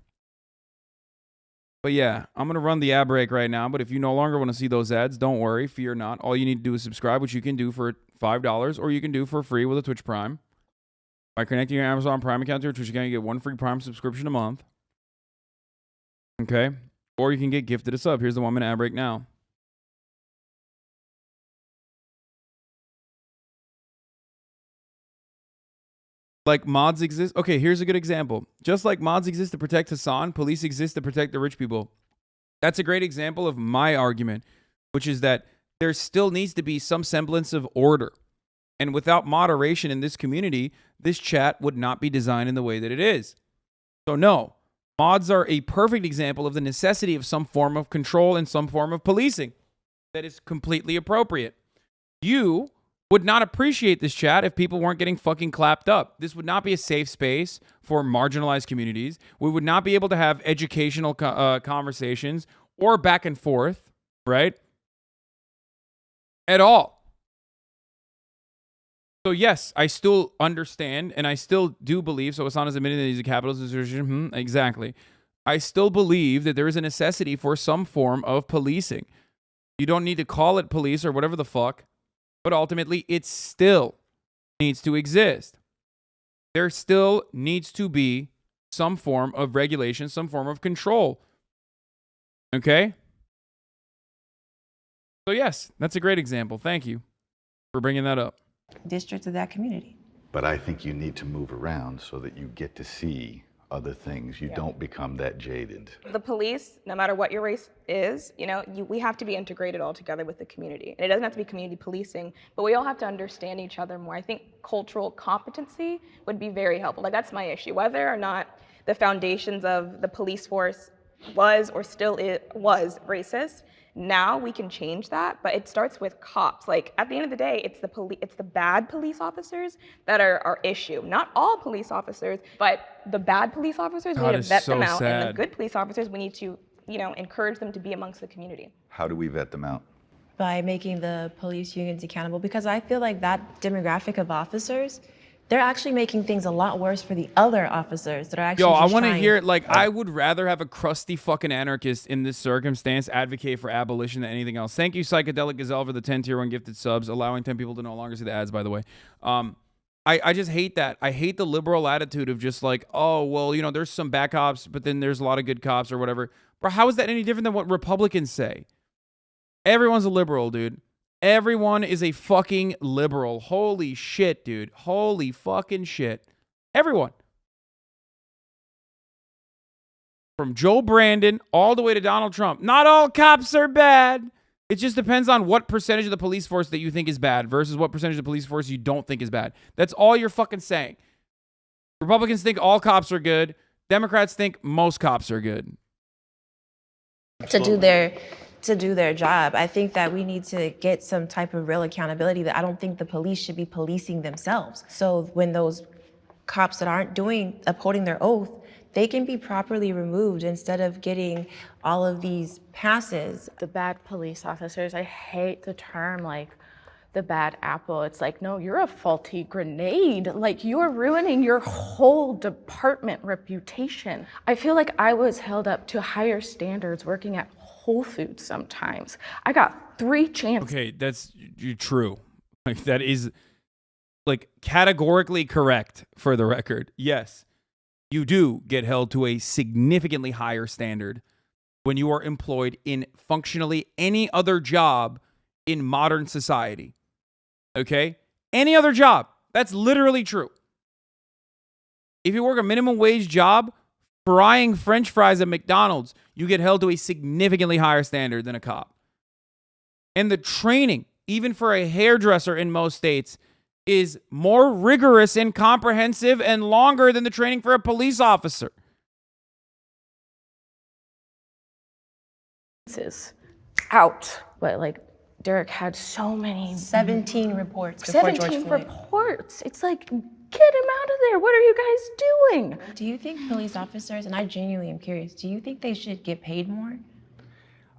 But yeah, I'm going to run the ad break right now. But if you no longer want to see those ads, don't worry. Fear not. All you need to do is subscribe, which you can do for $5, or you can do for free with a Twitch Prime. By connecting your Amazon Prime account to your Twitch account, you get 1 free Prime subscription a month. Okay? Or you can get gifted a sub. Here's the 1-minute ad break now. Like mods exist. Okay, here's a good example. Just like mods exist to protect Hasan, police exist to protect the rich people. That's a great example of my argument, which is that there still needs to be some semblance of order. And without moderation in this community, this chat would not be designed in the way that it is. So no, mods are a perfect example of the necessity of some form of control and some form of policing that is completely appropriate. You would not appreciate this chat if people weren't getting fucking clapped up. This would not be a safe space for marginalized communities. We would not be able to have educational conversations or back and forth, right? At all. So yes, I still understand, and I still do believe, so Hasan is admitting that he's a capitalist institution. Exactly. I still believe that there is a necessity for some form of policing. You don't need to call it police or whatever the fuck, but ultimately it still needs to exist. There still needs to be some form of regulation, some form of control. Okay? So yes, that's a great example. Thank you for bringing that up. Districts of that community. But I think you need to move around so that you get to see other things. You don't become that jaded. The police, no matter what your race is, we have to be integrated all together with the community. And it doesn't have to be community policing, but we all have to understand each other more. I think cultural competency would be very helpful. Like, that's my issue. Whether or not the foundations of the police force was or still was racist, now we can change that, but it starts with cops. Like, at the end of the day, it's the bad police officers that are our issue. Not all police officers, but the bad police officers, we need to vet them out. And the good police officers, we need to, encourage them to be amongst the community. How do we vet them out? By making the police unions accountable, because I feel like that demographic of officers, they're actually making things a lot worse for the other officers that are actually I want to hear it. Like, I would rather have a crusty fucking anarchist in this circumstance advocate for abolition than anything else. Thank you, Psychedelic Gazelle, for the 10 tier 1 gifted subs, allowing 10 people to no longer see the ads, by the way. I just hate that. I hate the liberal attitude of just like, oh, well, there's some bad cops, but then there's a lot of good cops or whatever. Bro, how is that any different than what Republicans say? Everyone's a liberal, dude. Everyone is a fucking liberal. Holy shit, dude. Holy fucking shit. Everyone. From Joe Brandon all the way to Donald Trump. Not all cops are bad. It just depends on what percentage of the police force that you think is bad versus what percentage of the police force you don't think is bad. That's all you're fucking saying. Republicans think all cops are good. Democrats think most cops are good. To do their job. I think that we need to get some type of real accountability. That I don't think the police should be policing themselves. So when those cops that aren't upholding their oath, they can be properly removed instead of getting all of these passes. The bad police officers, I hate the term like the bad apple. It's like, no, you're a faulty grenade. Like, you're ruining your whole department reputation. I feel like I was held up to higher standards working at Whole Foods sometimes. I got 3 chances. Okay, that's true. Like that is like categorically correct for the record. Yes, you do get held to a significantly higher standard when you are employed in functionally any other job in modern society. Okay? Any other job. That's literally true. If you work a minimum wage job, frying French fries at McDonald's, you get held to a significantly higher standard than a cop. And the training, even for a hairdresser in most states, is more rigorous and comprehensive and longer than the training for a police officer. Out. But like Derek had so many 17 reports before George 17 Floyd. reports. It's like, get him out of there. What are you guys doing? Do you think police officers, and I genuinely am curious, do you think they should get paid more?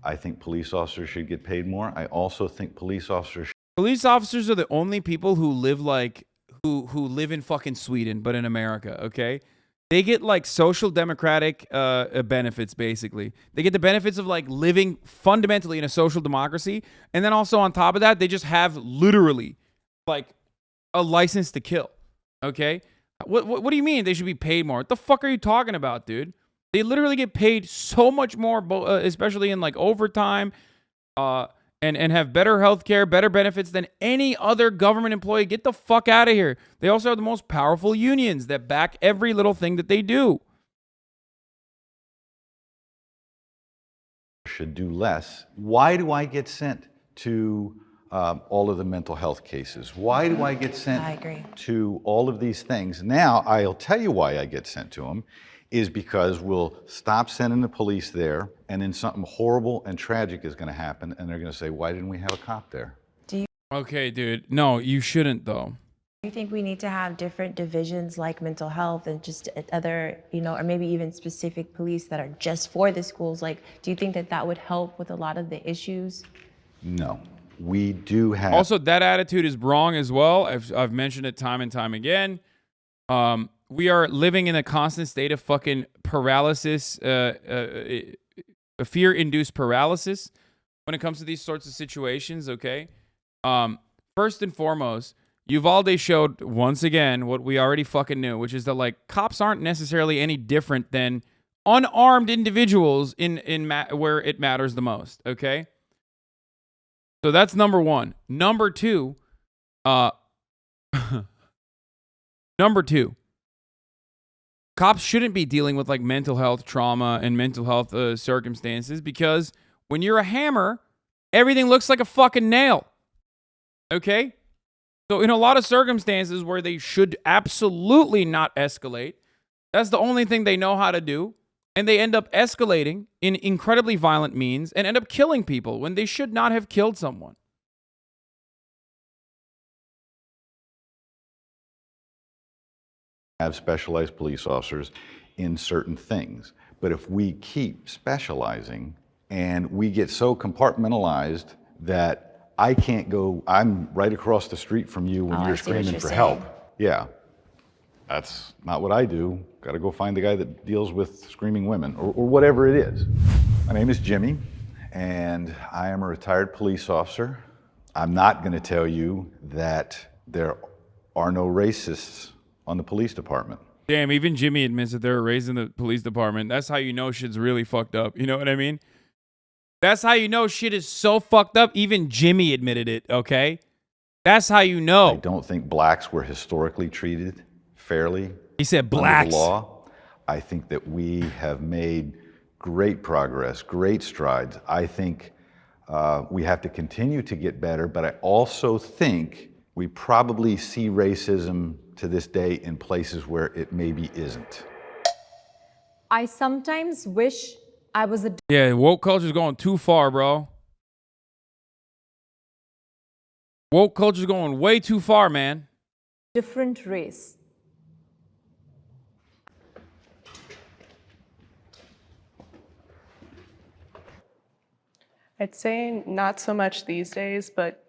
I think police officers should get paid more. I also think police officers Police officers are the only people who live like who live in fucking Sweden, but in America, okay? They get like social democratic benefits, basically. They get the benefits of like living fundamentally in a social democracy. And then also on top of that, they just have literally like a license to kill, okay? What do you mean they should be paid more? What the fuck are you talking about, dude? They literally get paid so much more, especially in like overtime, and have better health care, better benefits than any other government employee. Get the fuck out of here. They also have the most powerful unions that back every little thing that they do. should do less. Why do I get sent to all of the mental health cases? Why do I get sent to all of these things? Now, I'll tell you why I get sent to them, is because we'll stop sending the police there, and then something horrible and tragic is going to happen, and they're going to say, why didn't we have a cop there? Okay, dude. No, you shouldn't, though. Do you think we need to have different divisions like mental health and just other, or maybe even specific police that are just for the schools? Like, do you think that that would help with a lot of the issues? No. We do have... Also, that attitude is wrong as well. I've mentioned it time and time again. We are living in a constant state of fucking paralysis, fear-induced paralysis when it comes to these sorts of situations, okay? First and foremost, Uvalde showed once again what we already fucking knew, which is that like cops aren't necessarily any different than unarmed individuals in where it matters the most, okay? So that's number one. Number two, cops shouldn't be dealing with like mental health trauma and mental health circumstances, because when you're a hammer, everything looks like a fucking nail. Okay? So in a lot of circumstances where they should absolutely not escalate, that's the only thing they know how to do. And they end up escalating in incredibly violent means and end up killing people when they should not have killed someone. Have specialized police officers in certain things. But if we keep specializing and we get so compartmentalized that I can't go, I'm right across the street from you when you're screaming for help. Yeah, that's not what I do. Got to go find the guy that deals with screaming women or whatever it is. My name is Jimmy, and I am a retired police officer. I'm not going to tell you that there are no racists on the police department. Damn, even Jimmy admits that there are racists in the police department. That's how you know shit's really fucked up. You know what I mean? That's how you know shit is so fucked up. Even Jimmy admitted it, okay? That's how you know. I don't think blacks were historically treated fairly. He said blacks. Under the law. I think that we have made great progress, great strides. I think we have to continue to get better, but I also think we probably see racism to this day in places where it maybe isn't. I sometimes wish I was a Yeah, woke culture's going too far, bro. Woke culture's going way too far, man. different race. I'd say not so much these days, but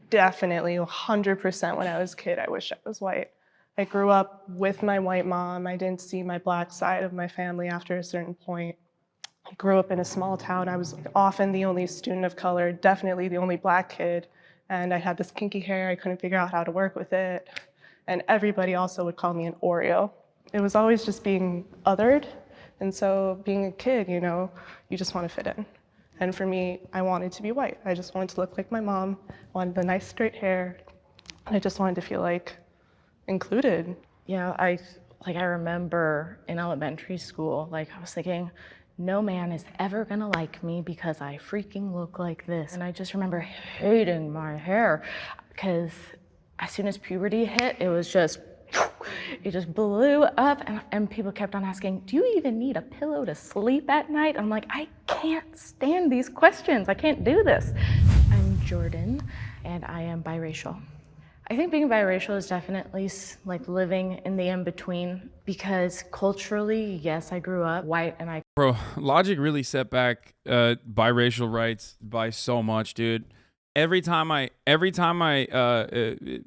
definitely 100% when I was a kid, I wish I was white. I grew up with my white mom. I didn't see my black side of my family after a certain point. I grew up in a small town. I was often the only student of color, definitely the only black kid. And I had this kinky hair. I couldn't figure out how to work with it. And everybody also would call me an Oreo. It was always just being othered. And so being a kid, you know, you just want to fit in. And for me, I wanted to be white. I just wanted to look like my mom, wanted the nice straight hair. And I just wanted to feel like included. Yeah, I remember in elementary school, like I was thinking, no man is ever gonna like me because I freaking look like this. And I just remember hating my hair because as soon as puberty hit, it was just, it just blew up and people kept on asking, do you even need a pillow to sleep at night? I'm like, I can't stand these questions. I can't do this. I'm Jordan and I am biracial. I think being biracial is definitely like living in the in-between because culturally, yes, I grew up white and I... Bro, Logic really set back biracial rights by so much, dude. Every time I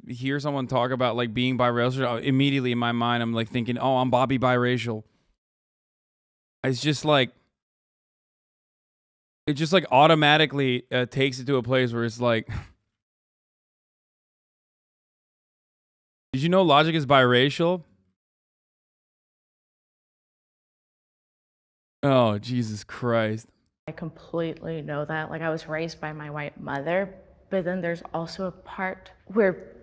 hear someone talk about like being biracial, immediately in my mind, I'm like thinking, oh, I'm Bobby biracial. It's just like, it just like automatically takes it to a place where it's like, did you know Logic is biracial? Oh, Jesus Christ. I completely know that. Like I was raised by my white mother, but then there's also a part where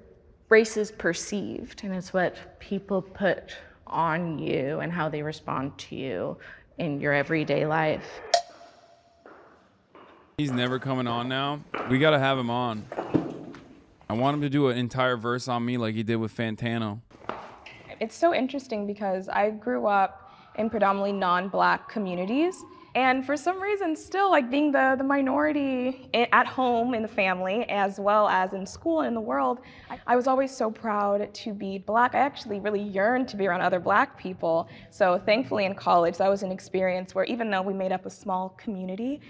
race is perceived and it's what people put on you and how they respond to you in your everyday life. He's never coming on now. We got to have him on. I want him to do an entire verse on me like he did with Fantano. It's so interesting because I grew up in predominantly non-Black communities. And for some reason, still like being the minority at home in the family, as well as in school and in the world, I was always so proud to be Black. I actually really yearned to be around other Black people. So thankfully in college, that was an experience where even though we made up a small community,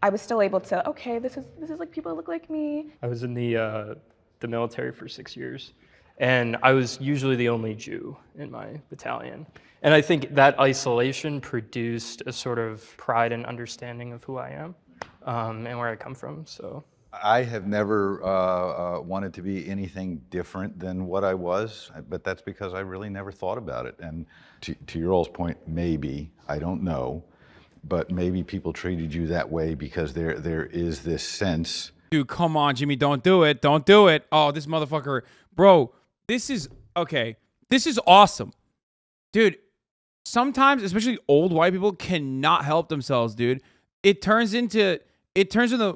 I was still able to, okay, this is like people that look like me. I was in the military for 6 years, and I was usually the only Jew in my battalion. And I think that isolation produced a sort of pride and understanding of who I am and where I come from. So I have never wanted to be anything different than what I was, but that's because I really never thought about it. And to your all's point, maybe, I don't know, but maybe people treated you that way because there is this sense. Dude, come on, Jimmy, don't do it. Don't do it. Oh, this motherfucker. Bro, this is, okay, this is awesome. Dude, sometimes, especially old white people, cannot help themselves, dude. It turns into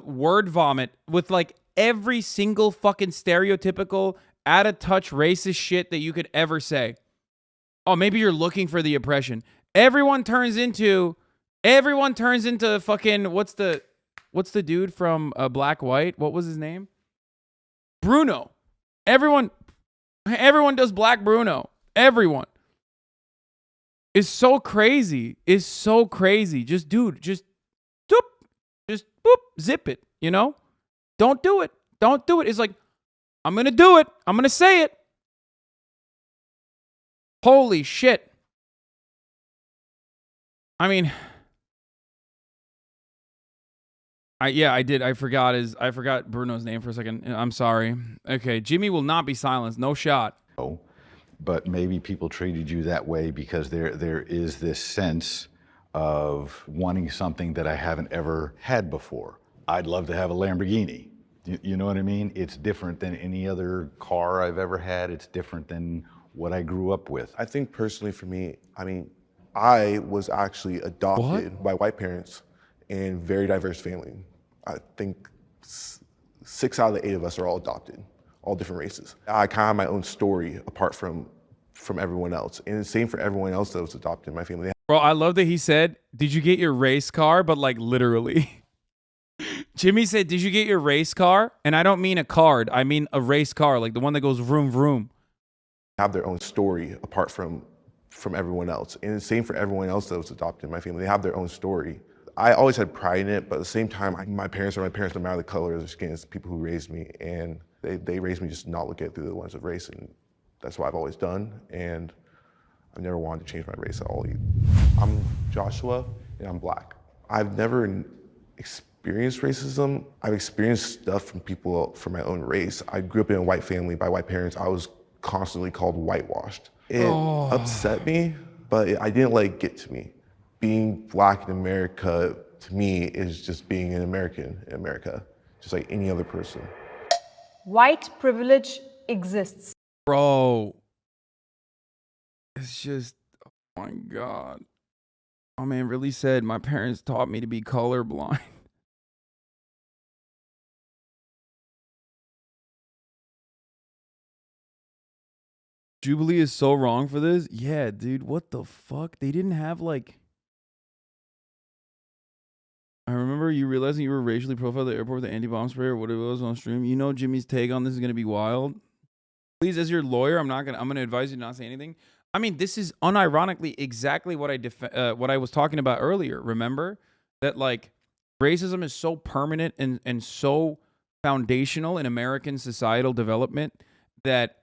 word vomit with like every single fucking stereotypical, out of touch racist shit that you could ever say. Oh, maybe you're looking for the oppression. Everyone turns into fucking, what's the dude from Black White? What was his name? Bruno. Everyone does Black Bruno. Everyone. It's so crazy. It's so crazy. Just, dude, just boop, zip it, you know? Don't do it. Don't do it. It's like, I'm going to do it. I'm going to say it. Holy shit. I mean, I did. I forgot Bruno's name for a second. I'm sorry. Okay, Jimmy will not be silenced. No shot. Oh, but maybe people treated you that way because there is this sense of wanting something that I haven't ever had before. I'd love to have a Lamborghini. You know what I mean? It's different than any other car I've ever had. It's different than what I grew up with. I think personally for me, I mean, I was actually adopted by white parents in very diverse family. I think 6 out of the 8 of us are all adopted, all different races. I kind of have my own story apart from everyone else. And the same for everyone else that was adopted in my family. Bro, I love that he said, did you get your race car? But like literally. Jimmy said, did you get your race car? And I don't mean a card. I mean a race car, like the one that goes vroom, vroom. Have their own story apart from everyone else. And the same for everyone else that was adopted in my family. They have their own story. I always had pride in it, but at the same time, my parents no matter the color of their skin. It's the people who raised me, and they raised me just to not look at it through the lens of race, and that's what I've always done, and I've never wanted to change my race at all. I'm Joshua, and I'm Black. I've never experienced racism. I've experienced stuff from people from my own race. I grew up in a white family by white parents. I was constantly called whitewashed. It upset me, but I didn't let it get to me. Being black in America, to me, is just being an American in America, just like any other person. White privilege exists. Bro. It's just, oh my God. Oh man, really said my parents taught me to be colorblind. Jubilee is so wrong for this. Yeah, dude, what the fuck? They didn't have like. I remember you realizing you were racially profiled at the airport with the anti-bomb spray or whatever it was on stream. You know Jimmy's take on this is gonna be wild. Please, as your lawyer, I'm gonna advise you not to say anything. I mean, this is unironically exactly what I was talking about earlier. Remember that like racism is so permanent and so foundational in American societal development that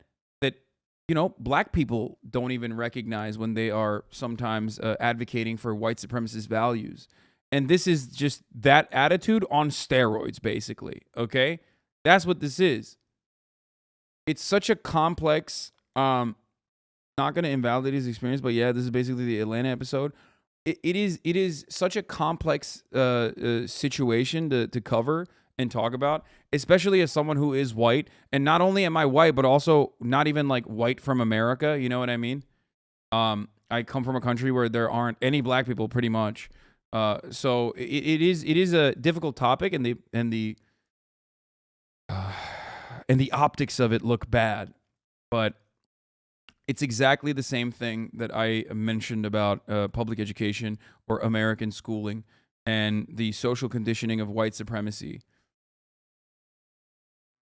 black people don't even recognize when they are sometimes advocating for white supremacist values. And this is just that attitude on steroids, basically. Okay, that's what this is. It's such a complex. Not going to invalidate his experience, but yeah, this is basically the Atlanta episode. It is such a complex situation to cover and talk about, especially as someone who is white. And not only am I white, but also not even like white from America. You know what I mean? I come from a country where there aren't any black people, pretty much. So it is a difficult topic, and the optics of it look bad, but it's exactly the same thing that I mentioned about public education or American schooling and the social conditioning of white supremacy.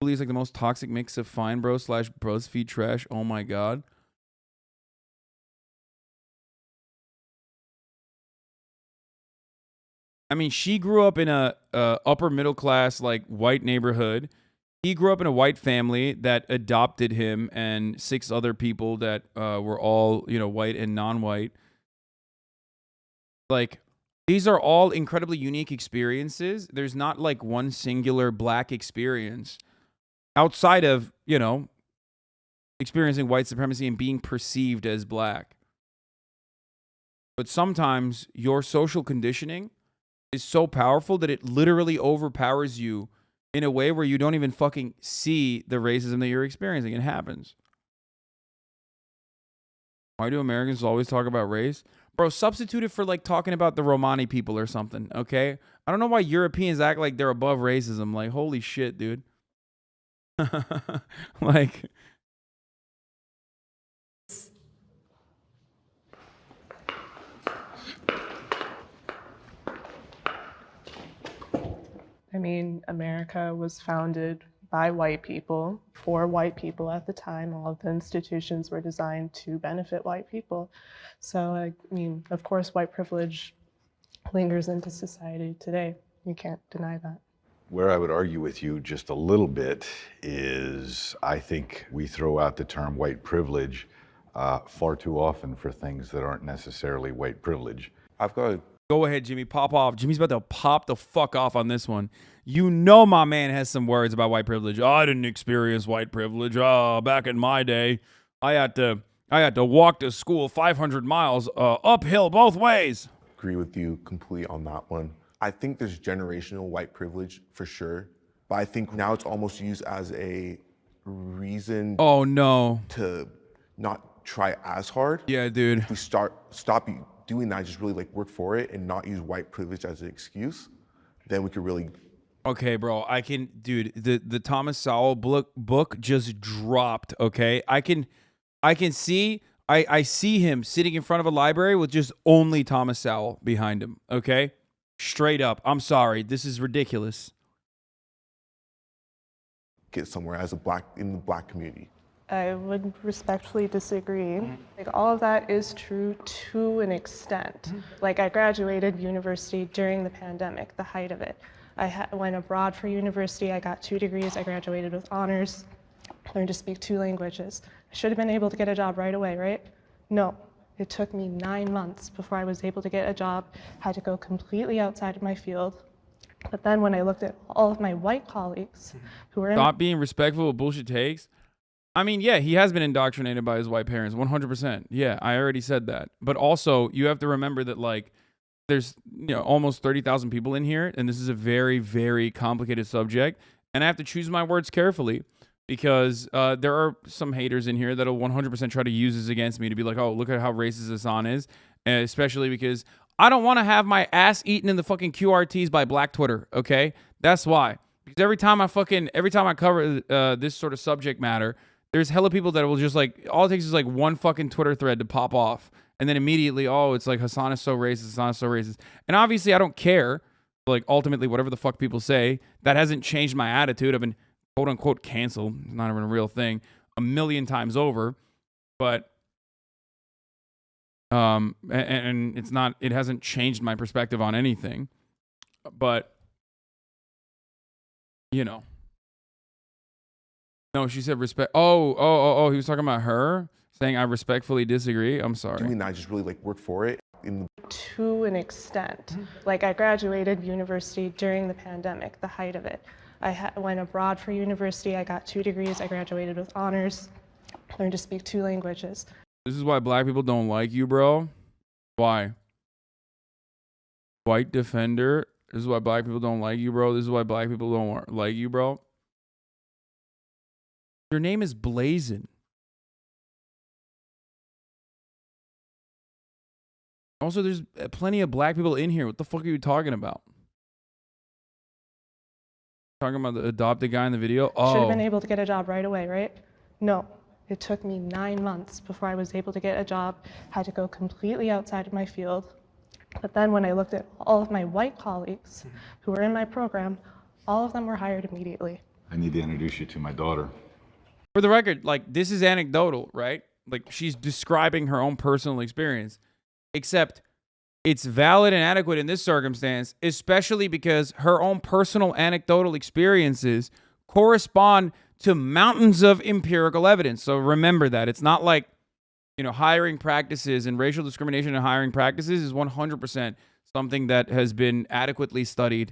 It's like the most toxic mix of Fine Bro / BuzzFeed trash. Oh my God. I mean, she grew up in a upper middle class, like white neighborhood. He grew up in a white family that adopted him and 6 other people that were all, white and non-white. Like, these are all incredibly unique experiences. There's not like one singular black experience outside of, experiencing white supremacy and being perceived as black. But sometimes your social conditioning is so powerful that it literally overpowers you in a way where you don't even fucking see the racism that you're experiencing. It happens. Why do Americans always talk about race? Bro, substitute it for like talking about the Romani people or something, okay? I don't know why Europeans act like they're above racism. Like, holy shit, dude. Like... I mean, America was founded by white people, for white people at the time. All of the institutions were designed to benefit white people. So, I mean, of course, white privilege lingers into society today. You can't deny that. Where I would argue with you just a little bit is I think we throw out the term white privilege far too often for things that aren't necessarily white privilege. I've got a Go ahead, Jimmy. Pop off. Jimmy's about to pop the fuck off on this one. You know my man has some words about white privilege. I didn't experience white privilege. Back in my day, I had to walk to school 500 miles uphill both ways. Agree with you completely on that one. I think there's generational white privilege for sure, but I think now it's almost used as a reason Oh no. to not try as hard. Yeah, dude. If we stop doing that, just really like work for it and not use white privilege as an excuse, then we could really. Okay, bro. Dude, the Thomas Sowell book just dropped, okay? I see him sitting in front of a library with just only Thomas Sowell behind him, okay? Straight up. I'm sorry. This is ridiculous. Get somewhere as in the black community. I would respectfully disagree. Like, all of that is true to an extent. Like, I graduated university during the pandemic, the height of it. I went abroad for university. I got 2 degrees. I graduated with honors, learned to speak 2 languages. I should have been able to get a job right away, right? No. It took me 9 months before I was able to get a job, had to go completely outside of my field. But then when I looked at all of my white colleagues who were in Stop being respectful of bullshit takes. I mean, yeah, he has been indoctrinated by his white parents, 100%. Yeah, I already said that. But also, you have to remember that, like, there's, almost 30,000 people in here, and this is a very, very complicated subject. And I have to choose my words carefully because there are some haters in here that'll 100% try to use this against me to be like, oh, look at how racist Hasan is. And especially because I don't want to have my ass eaten in the fucking QRTs by Black Twitter, okay? That's why. Because every time I cover this sort of subject matter, there's hella people that will just like, all it takes is like one fucking Twitter thread to pop off. And then immediately, oh, it's like Hasan is so racist, Hasan is so racist. And obviously I don't care. Like ultimately, whatever the fuck people say, that hasn't changed my attitude. I've been quote unquote canceled. It's not even a real thing. A million times over. But and it's not, it hasn't changed my perspective on anything. But no, she said respect. Oh, he was talking about her saying I respectfully disagree. I'm sorry. Doing that, just really like work for it. To an extent. Like I graduated university during the pandemic, the height of it. I went abroad for university. I got 2 degrees. I graduated with honors. Learned to speak 2 languages. This is why Black people don't like you, bro. Why? White defender. This is why Black people don't like you, bro. This is why Black people don't like you, bro. Your name is Blazin. Also, there's plenty of Black people in here. What the fuck are you talking about? Talking about the adopted guy in the video? Oh. Should have been able to get a job right away, right? No. It took me 9 months before I was able to get a job, had to go completely outside of my field. But then when I looked at all of my white colleagues who were in my program, all of them were hired immediately. I need to introduce you to my daughter. For the record, like, this is anecdotal, right? Like, she's describing her own personal experience. Except it's valid and adequate in this circumstance, especially because her own personal anecdotal experiences correspond to mountains of empirical evidence. So remember that. It's not like, hiring practices and racial discrimination in hiring practices is 100% something that has been adequately studied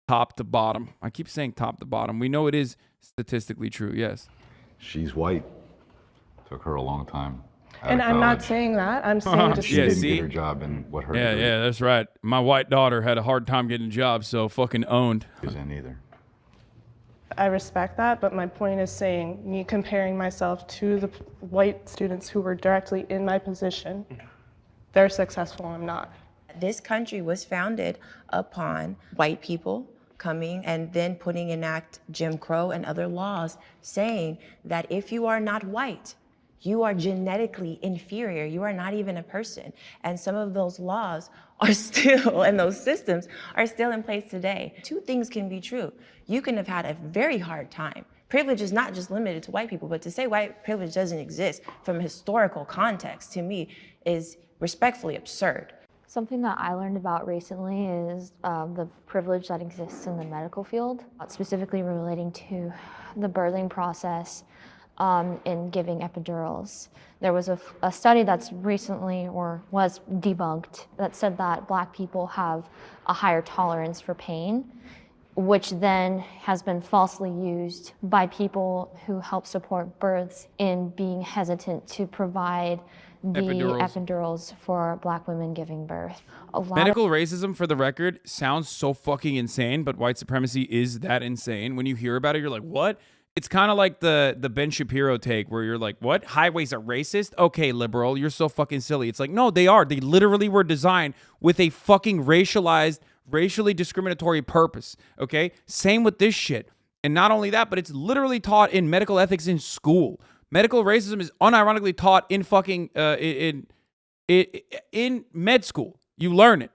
top to bottom. I keep saying top to bottom. We know it is statistically true, yes. She's white. Took her a long time. And I'm not saying that. I'm saying just she didn't get her job in what her degree Yeah, that's right. My white daughter had a hard time getting a job, so fucking owned. is in either. I respect that, but my point is saying me comparing myself to the white students who were directly in my position, they're successful, I'm not. This country was founded upon white people coming and then putting in act Jim Crow and other laws saying that if you are not white, you are genetically inferior. You are not even a person. And some of those laws are still, and those systems are still in place today. 2 things can be true. You can have had a very hard time. Privilege is not just limited to white people, but to say white privilege doesn't exist from a historical context, to me, is respectfully absurd. Something that I learned about recently is the privilege that exists in the medical field, specifically relating to the birthing process in giving epidurals. There was a study that's recently, or was debunked, that said that Black people have a higher tolerance for pain, which then has been falsely used by people who help support births in being hesitant to provide the epidurals for Black women giving birth. Medical racism, for the record, sounds so fucking insane, but white supremacy is that insane. When you hear about it, you're like, what? It's kind of like the Ben Shapiro take where you're like, what? Highways are racist? Okay, liberal, you're so fucking silly. It's like, no, they are. They literally were designed with a fucking racialized, racially discriminatory purpose, okay? Same with this shit. And not only that, but it's literally taught in medical ethics in school. Medical racism is unironically taught in fucking, in med school. You learn it.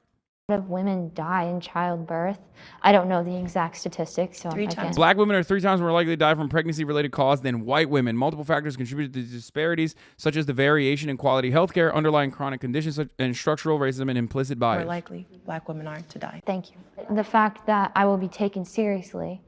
Of women die in childbirth. I don't know the exact statistics. So 3 times. Black women are 3 times more likely to die from pregnancy-related cause than white women. Multiple factors contribute to the disparities, such as the variation in quality healthcare, underlying chronic conditions, and structural racism and implicit bias. More likely Black women are to die. Thank you. The fact that I will be taken seriously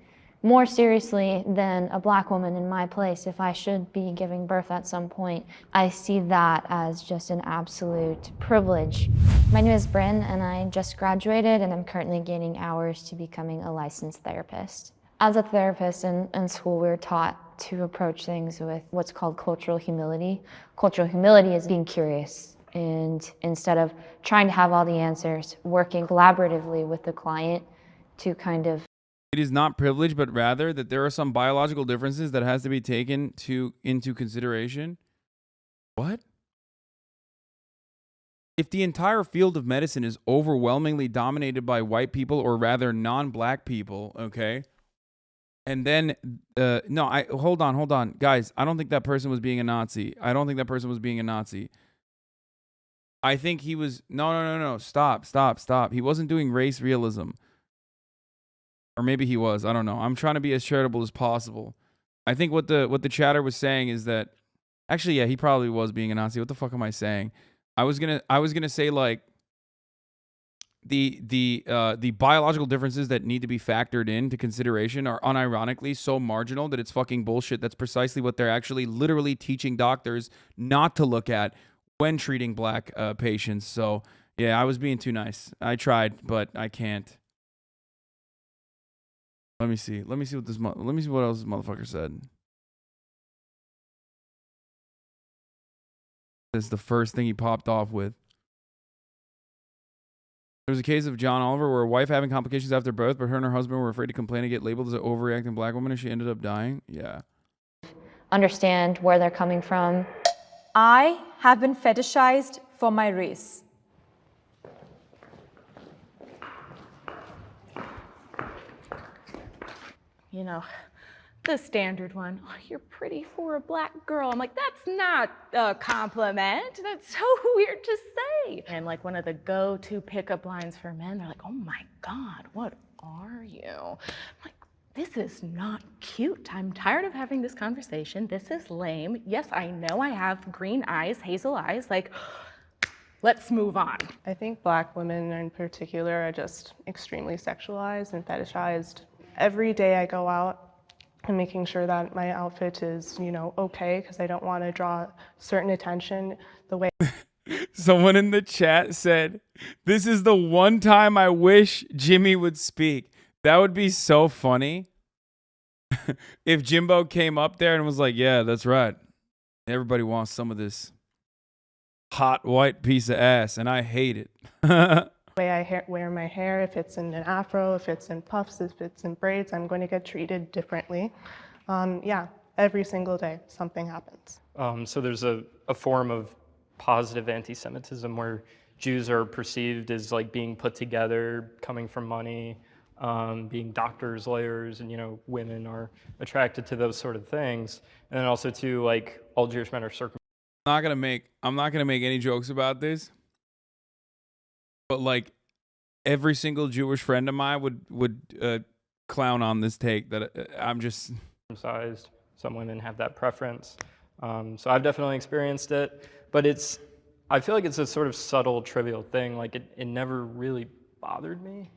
more seriously than a black woman in my place if I should be giving birth at some point. I see that as just an absolute privilege. My name is Bryn, and I just graduated, and I'm currently gaining hours to becoming a licensed therapist. As a therapist in school, we were taught to approach things with what's called cultural humility. Cultural humility is being curious, and instead of trying to have all the answers, working collaboratively with the client to kind of. It is not privilege, but rather that there are some biological differences that has to be taken into consideration. What? If the entire field of medicine is overwhelmingly dominated by white people, or rather non-black people, okay? And then, no, hold on. Guys, I don't think that person was being a Nazi. I think he was, no. Stop. He wasn't doing race realism. Or maybe he was, I don't know. I'm trying to be as charitable as possible. I think what the chatter was saying is that, actually, yeah, he probably was being a Nazi. What the fuck am I saying? I was gonna say, like, the biological differences that need to be factored into consideration are unironically so marginal that it's fucking bullshit. That's precisely what they're actually literally teaching doctors not to look at when treating black patients. So yeah, I was being too nice. I tried, but I can't. Let me see what else this motherfucker said. This is the first thing he popped off with. There was a case of John Oliver where a wife having complications after birth, but her and her husband were afraid to complain and get labeled as an overreacting black woman, and she ended up dying. Yeah. Understand where they're coming from. I have been fetishized for my race. You know, the standard one, oh, you're pretty for a black girl. I'm like, that's not a compliment. That's so weird to say. And like one of the go-to pickup lines for men, they're like, oh my God, what are you? I'm like, this is not cute. I'm tired of having this conversation. This is lame. Yes, I know I have green eyes, hazel eyes. Like, let's move on. I think black women in particular are just extremely sexualized and fetishized. Every day I go out, I'm making sure that my outfit is, okay, because I don't want to draw certain attention the way. Someone in the chat said, "This is the one time I wish Jimmy would speak." That would be so funny if Jimbo came up there and was like, "Yeah, that's right. Everybody wants some of this hot white piece of ass, and I hate it." Way I wear my hair, if it's in an afro, if it's in puffs, if it's in braids, I'm going to get treated differently. Yeah, every single day something happens. So there's a form of positive anti-Semitism where Jews are perceived as like being put together, coming from money, being doctors, lawyers, and women are attracted to those sort of things. And then also too, like, all Jewish men are circumcised. I'm not gonna make any jokes about this. But like every single Jewish friend of mine would clown on this take that I'm just circumcised. Some women have that preference. So I've definitely experienced it, but I feel like it's a sort of subtle, trivial thing. Like it never really bothered me,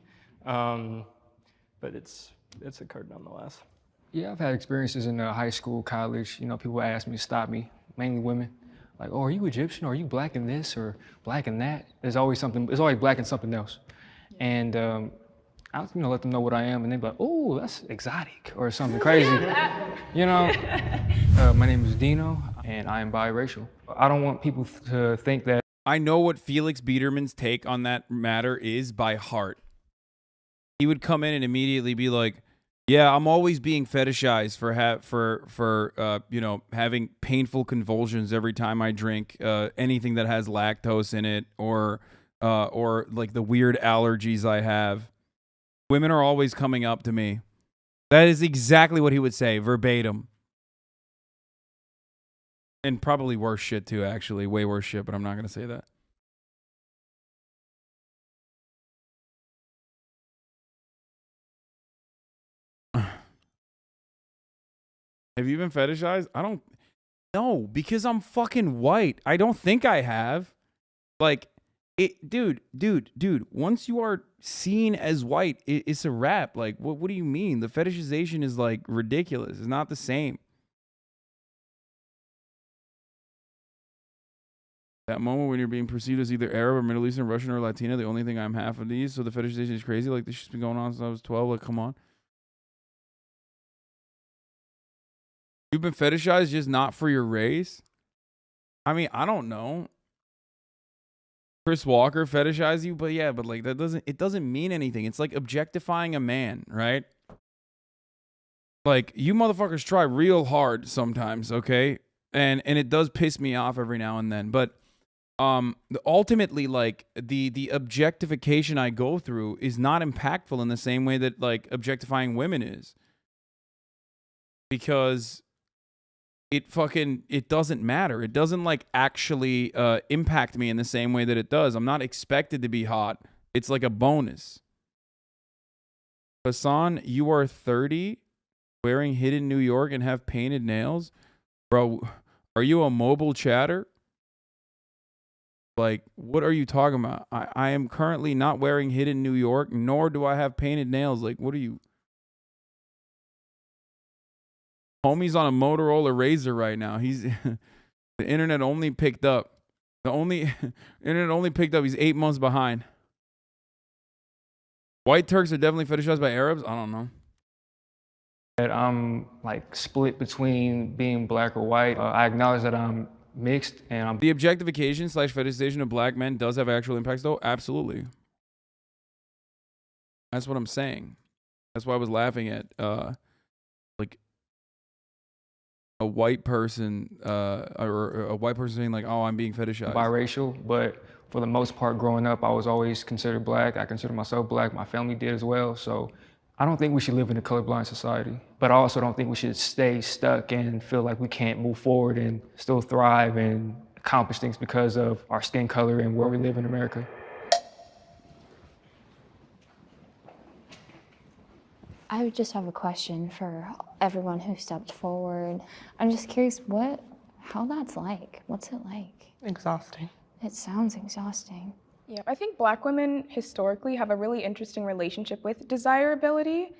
but it's occurred nonetheless. Yeah, I've had experiences in high school, college. People ask me to stop me, mainly women. Like, oh, are you Egyptian? Or are you black in this or black in that? There's always something. It's always black in something else. And I'll let them know what I am, and they're like, oh, that's exotic or something crazy. My name is Dino, and I am biracial. I don't want people to think that. I know what Felix Biederman's take on that matter is by heart. He would come in and immediately be like, "Yeah, I'm always being fetishized for having painful convulsions every time I drink anything that has lactose in it, or like the weird allergies I have. Women are always coming up to me." That is exactly what he would say, verbatim. And probably worse shit too, actually, way worse shit. But I'm not gonna say that. Have you been fetishized? I don't know, because I'm fucking white. I don't think I have. Like, Dude, once you are seen as white, it's a wrap. Like, what do you mean? The fetishization is like ridiculous. It's not the same. That moment when you're being perceived as either Arab or Middle Eastern, Russian, or Latina, the only thing I'm half of these, so the fetishization is crazy. Like, this shit's been going on since I was 12. Like, come on. You've been fetishized just not for your race? I mean, I don't know. Chris Walker fetishize you, but yeah, but like it doesn't mean anything. It's like objectifying a man, right? Like, you motherfuckers try real hard sometimes, okay? And it does piss me off every now and then, but ultimately, like, the objectification I go through is not impactful in the same way that like objectifying women is, because it doesn't matter. It doesn't like actually impact me in the same way that it does. I'm not expected to be hot. It's like a bonus. Hasan, you are 30, wearing hidden New York and have painted nails? Bro, are you a mobile chatter? Like, what are you talking about? I am currently not wearing hidden New York, nor do I have painted nails. Like, what are you? Homie's on a Motorola Razr right now. He's the internet only picked up. Internet only picked up. He's 8 months behind. White Turks are definitely fetishized by Arabs. I don't know. That I'm like split between being black or white. I acknowledge that I'm mixed, and the objectification / fetishization of black men does have actual impacts, though. Absolutely. That's what I'm saying. That's why I was laughing at like a white person or a white person saying like, "Oh, I'm being fetishized." Biracial, but for the most part, growing up, I was always considered black. I consider myself black. My family did as well. So I don't think we should live in a colorblind society, but I also don't think we should stay stuck and feel like we can't move forward and still thrive and accomplish things because of our skin color and where we live in America. I would just have a question for everyone who stepped forward. I'm just curious how that's like. What's it like? Exhausting. It sounds exhausting. Yeah, I think Black women historically have a really interesting relationship with desirability.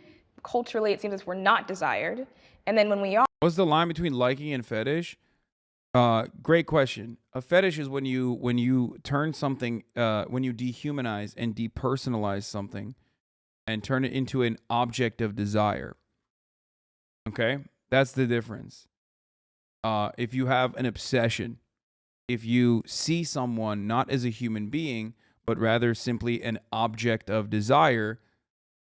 Culturally, it seems as we're not desired. And then when we are. What's the line between liking and fetish? Great question. A fetish is when you turn something, when you dehumanize and depersonalize something and turn it into an object of desire. Okay? That's the difference. If you have an obsession, if you see someone not as a human being, but rather simply an object of desire,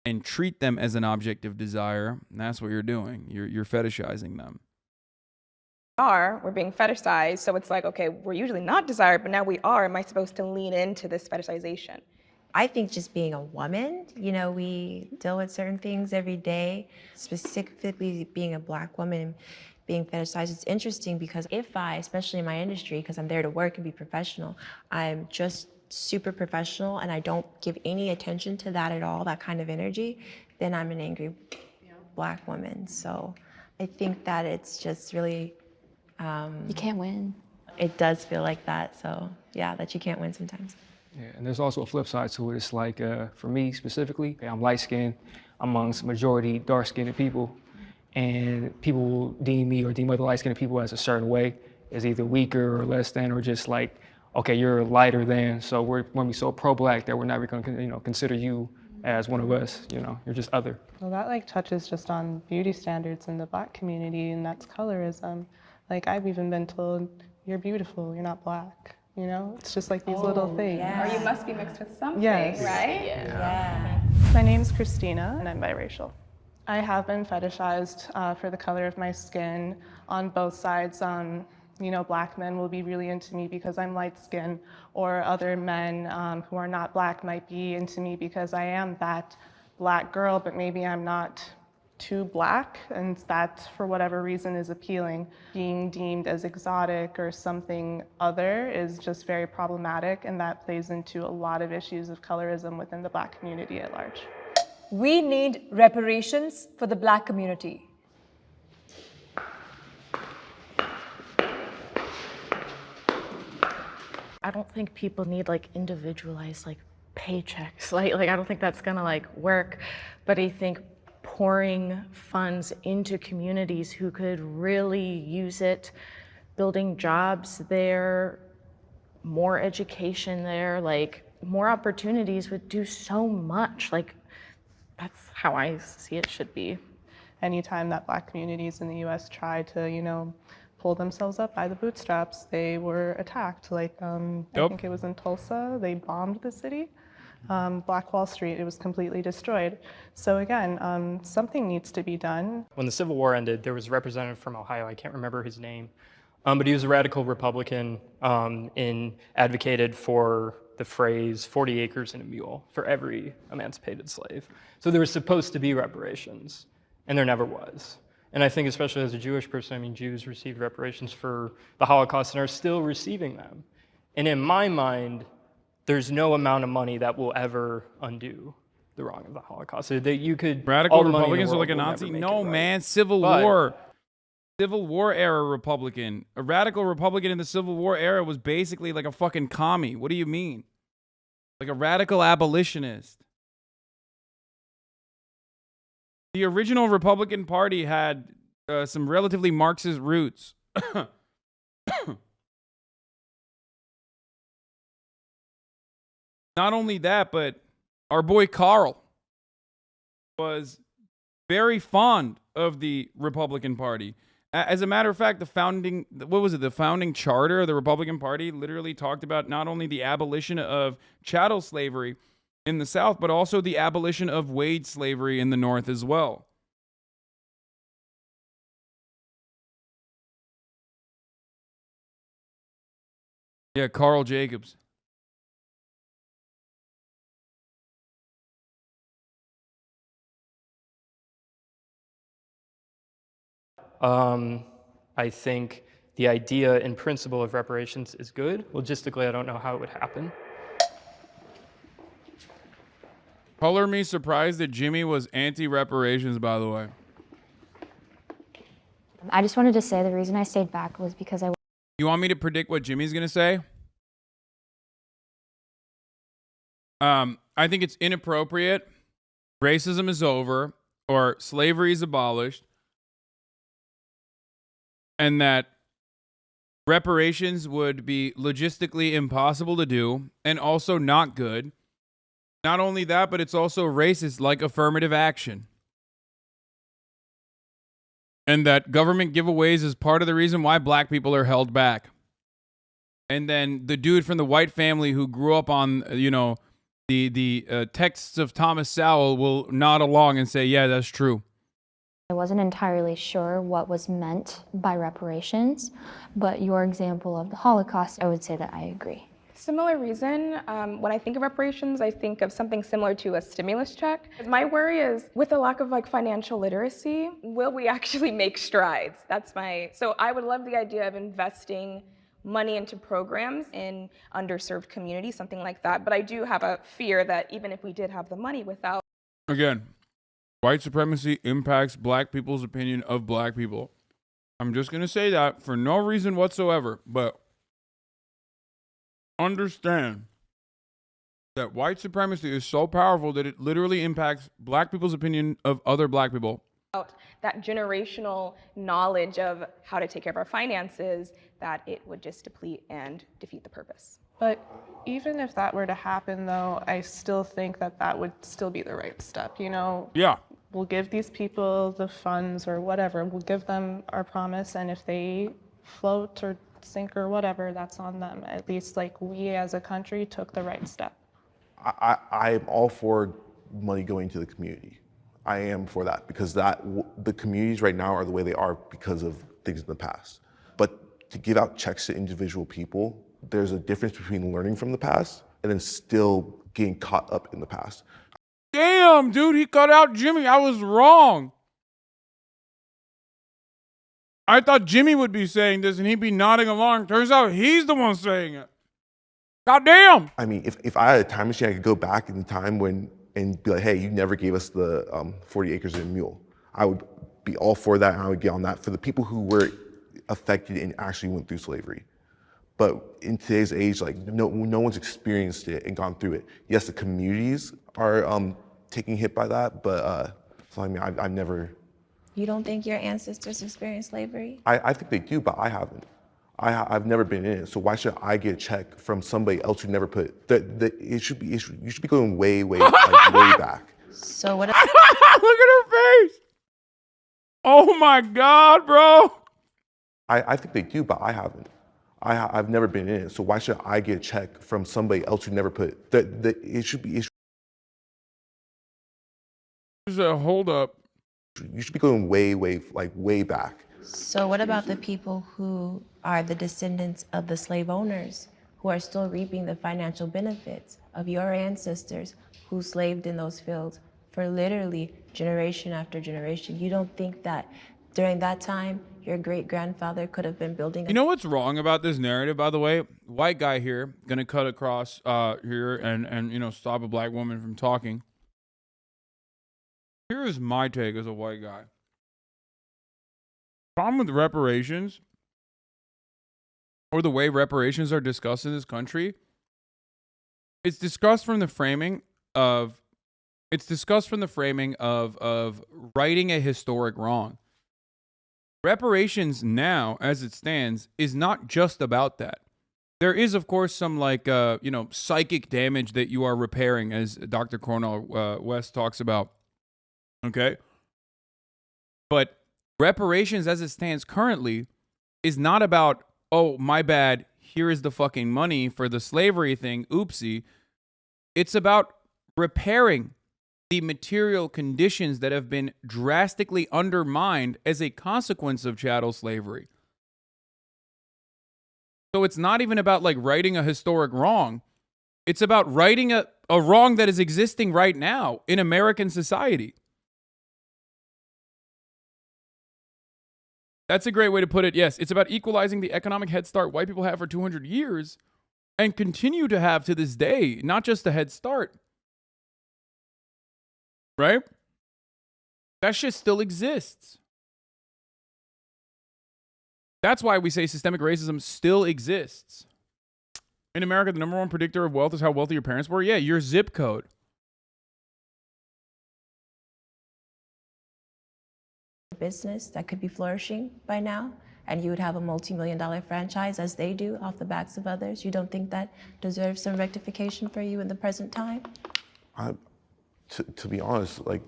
and treat them as an object of desire, that's what you're doing. You're fetishizing them. We're being fetishized, so it's like, okay, we're usually not desired, but now we are. Am I supposed to lean into this fetishization? I think just being a woman, we deal with certain things every day. Specifically being a Black woman, being fetishized, it's interesting because if I, especially in my industry, because I'm there to work and be professional, I'm just super professional and I don't give any attention to that at all, that kind of energy, then I'm an angry Black woman. So I think that it's just really... you can't win. It does feel like that, so yeah, that you can't win sometimes. Yeah, and there's also a flip side to it. It's like, for me specifically, I'm light-skinned amongst majority dark-skinned people, and people will deem me or deem other light-skinned people as a certain way, as either weaker or less than, or just like, okay, you're lighter than, so we're going to be so pro-Black that we're never going to, consider you as one of us. You're just other. Well, that touches just on beauty standards in the Black community, and that's colorism. Like, I've even been told, you're beautiful, you're not Black. It's just like these little things. Yeah. Or you must be mixed with something, yes. right? Yeah. My name's Christina, and I'm biracial. I have been fetishized for the color of my skin on both sides. Black men will be really into me because I'm light-skinned, or other men who are not Black might be into me because I am that Black girl, but maybe I'm not too Black, and that, for whatever reason, is appealing. Being deemed as exotic or something other is just very problematic, and that plays into a lot of issues of colorism within the Black community at large. We need reparations for the Black community. I don't think people need like individualized like paychecks. Like I don't think that's gonna like work. But I think pouring funds into communities who could really use it, building jobs there, more education there, like more opportunities would do so much. Like that's how I see it should be. Anytime that Black communities in the US tried to, pull themselves up by the bootstraps, they were attacked. Like, I think it was in Tulsa, they bombed the city. Black Wall Street, it was completely destroyed. So again, something needs to be done. When the Civil War ended, there was a representative from Ohio, I can't remember his name, but he was a radical Republican and advocated for the phrase 40 acres and a mule for every emancipated slave. So there was supposed to be reparations, and there never was. And I think especially as a Jewish person, I mean, Jews received reparations for the Holocaust and are still receiving them. And in my mind, there's no amount of money that will ever undo the wrong of the Holocaust. So that you could Radical all the money in the Republicans are world like a will never Nazi? make No, it right. man. Civil But- War. Civil War era Republican. A radical Republican in the Civil War era was basically like a fucking commie. What do you mean? Like a radical abolitionist. The original Republican Party had some relatively Marxist roots. Not only that, but our boy Carl was very fond of the Republican Party. As a matter of fact, the founding charter of the Republican Party literally talked about not only the abolition of chattel slavery in the South, but also the abolition of wage slavery in the North as well. Yeah, Carl Jacobs. I think the idea and principle of reparations is good. Logistically, I don't know how it would happen. Color me surprised that Jimmy was anti-reparations, by the way. I just wanted to say the reason I stayed back was because I You want me to predict what Jimmy's going to say? I think it's inappropriate. Racism is over, or slavery is abolished, and that reparations would be logistically impossible to do and also not good. Not only that, but it's also racist, like affirmative action. And that government giveaways is part of the reason why black people are held back. And then the dude from the white family who grew up on, the texts of Thomas Sowell will nod along and say, yeah, that's true. I wasn't entirely sure what was meant by reparations, but your example of the Holocaust, I would say that I agree. Similar reason, when I think of reparations, I think of something similar to a stimulus check. My worry is with the lack of financial literacy, will we actually make strides? So I would love the idea of investing money into programs in underserved communities, something like that. But I do have a fear that even if we did have the money without... Again, white supremacy impacts black people's opinion of black people. I'm just going to say that for no reason whatsoever, but understand that white supremacy is so powerful that it literally impacts black people's opinion of other black people. that generational knowledge of how to take care of our finances, that it would just deplete and defeat the purpose. But even if that were to happen, though, I still think that that would still be the right step, Yeah. We'll give these people the funds or whatever. We'll give them our promise, and if they float or sink or whatever, that's on them. At least we as a country took the right step. I'm all for money going to the community. I am for that because the communities right now are the way they are because of things in the past. But to give out checks to individual people, there's a difference between learning from the past and then still getting caught up in the past. Damn, dude, he cut out Jimmy. I was wrong. I thought Jimmy would be saying this and he'd be nodding along. Turns out he's the one saying it. God damn. I mean, if I had a time machine, I could go back in time and be like, hey, you never gave us the 40 acres and a mule. I would be all for that, and I would get on that for the people who were affected and actually went through slavery. But in today's age, like no one's experienced it and gone through it. Yes, the communities are taking hit by that, but so I mean, I've never. You don't think your ancestors experienced slavery? I think they do, but I haven't. I've never been in it, so why should I get a check from somebody else who never put? You should be going way way back. So what? Look at her face. Oh my God, bro. I think they do, but I haven't. I've never been in it, so why should I get a check from somebody else who never put? It should be. Hold up. You should be going way back. So what about the people who are the descendants of the slave owners who are still reaping the financial benefits of your ancestors who slaved in those fields for literally generation after generation? You don't think that during that time, your great-grandfather could have been building You know what's wrong about this narrative, by the way? White guy here, gonna cut across here and you know, stop a black woman from talking. Here is my take as a white guy. Problem with reparations, or the way reparations are discussed in this country, it's discussed from the framing of righting a historic wrong. Reparations now, as it stands, is not just about that. There is, of course, some psychic damage that you are repairing, as Dr. Cornell West talks about. Okay? But reparations, as it stands currently, is not about, oh, my bad, here is the fucking money for the slavery thing, oopsie. It's about repairing the material conditions that have been drastically undermined as a consequence of chattel slavery. So it's not even about like righting a historic wrong. It's about righting a wrong that is existing right now in American society. That's a great way to put it. Yes, it's about equalizing the economic head start white people have for 200 years and continue to have to this day, not just the head start. Right? That shit still exists. That's why we say systemic racism still exists. In America, the number one predictor of wealth is how wealthy your parents were. Yeah, your zip code. business that could be flourishing by now, and you would have a multi-million-dollar franchise as they do off the backs of others. You don't think that deserves some rectification for you in the present time? To be honest, like,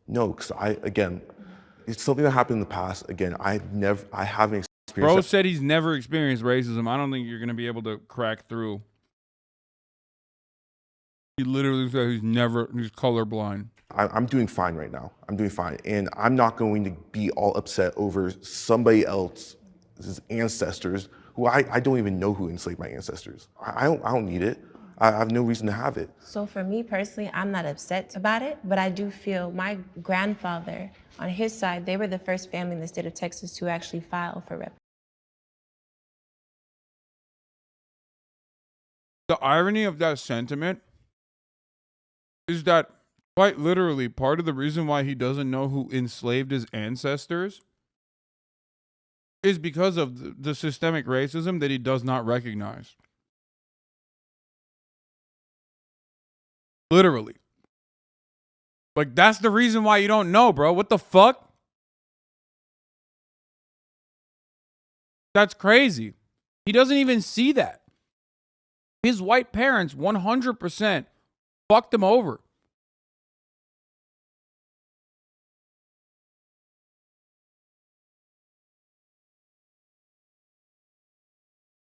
no, because again, it's something that happened in the past. Again, I haven't experienced. Bro said he's never experienced racism. I don't think you're gonna be able to crack through. He literally said he's colorblind. I'm doing fine right now. I'm doing fine. And I'm not going to be all upset over somebody else's ancestors who I don't even know who enslaved my ancestors. I don't need it. I have no reason to have it. So for me personally, I'm not upset about it, but I do feel my grandfather, on his side, they were the first family in the state of Texas to actually file for reparations. The irony of that sentiment is that quite literally part of the reason why he doesn't know who enslaved his ancestors is because of the systemic racism that he does not recognize. Literally. Like, that's the reason why you don't know, bro. What the fuck? That's crazy. He doesn't even see that. His white parents 100% fucked him over.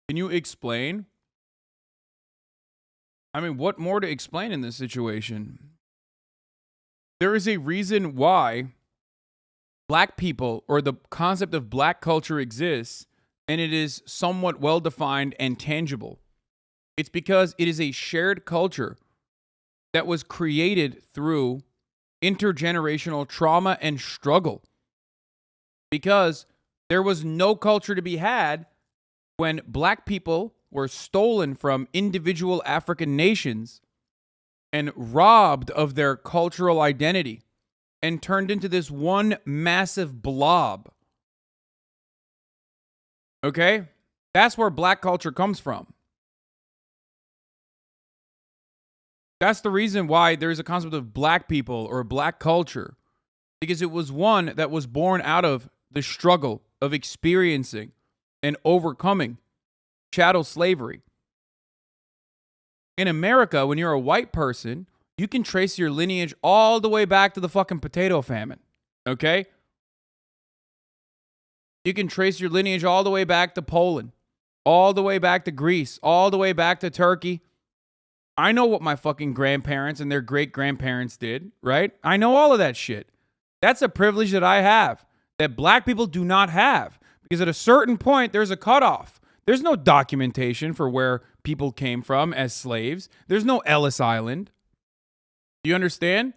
Can you explain? I mean, what more to explain in this situation? There is a reason why black people or the concept of black culture exists, and it is somewhat well-defined and tangible. It's because it is a shared culture that was created through intergenerational trauma and struggle. Because there was no culture to be had when black people were stolen from individual African nations and robbed of their cultural identity and turned into this one massive blob. Okay? That's where black culture comes from. That's the reason why there's a concept of black people or black culture, because it was one that was born out of the struggle of experiencing and overcoming chattel slavery. In America, when you're a white person, you can trace your lineage all the way back to the fucking potato famine, okay? You can trace your lineage all the way back to Poland, all the way back to Greece, all the way back to Turkey. I know what my fucking grandparents and their great-grandparents did, right? I know all of that shit. That's a privilege that I have that black people do not have, because at a certain point, there's a cutoff. There's no documentation for where people came from as slaves. There's no Ellis Island. Do you understand?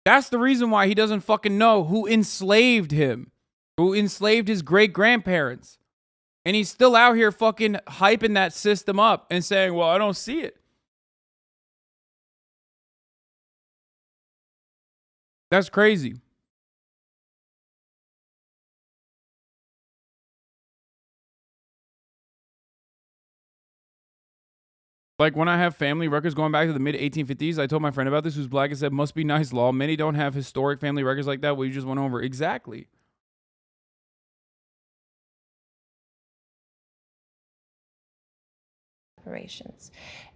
That's the reason why he doesn't fucking know who enslaved him, who enslaved his great-grandparents. And he's still out here fucking hyping that system up and saying, well, I don't see it. That's crazy. Like when I have family records going back to the mid 1850s, I told my friend about this who's black and said, must be nice law. Many don't have historic family records like that. What you just went over. Exactly.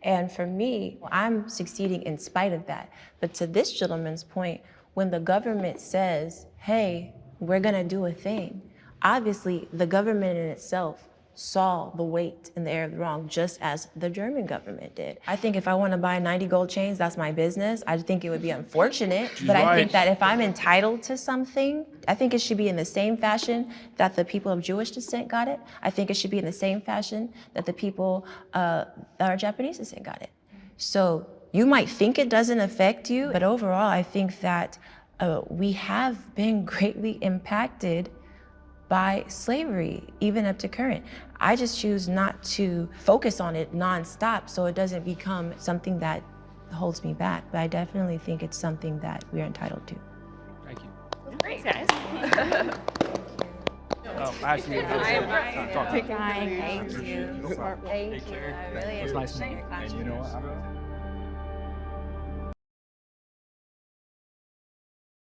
And for me, I'm succeeding in spite of that. But to this gentleman's point, when the government says, hey, we're gonna do a thing, obviously the government in itself saw the weight in the air of the wrong, just as the German government did. I think if I want to buy 90 gold chains, that's my business. I think it would be unfortunate, but I think that if I'm entitled to something, I think it should be in the same fashion that the people of Jewish descent got it. I think it should be in the same fashion that the people that are Japanese descent got it. So you might think it doesn't affect you, but overall, I think that we have been greatly impacted by slavery, even up to current. I just choose not to focus on it nonstop so it doesn't become something that holds me back. But I definitely think it's something that we're entitled to. Thank you. Great, guys. Actually, Thank you. Thank you. I really appreciate your contribution. you know what?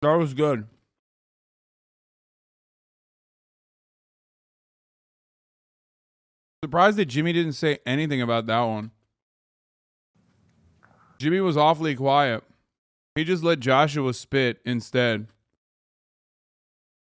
That was good. Surprised that Jimmy didn't say anything about that one. Jimmy was awfully quiet. He just let Joshua spit instead.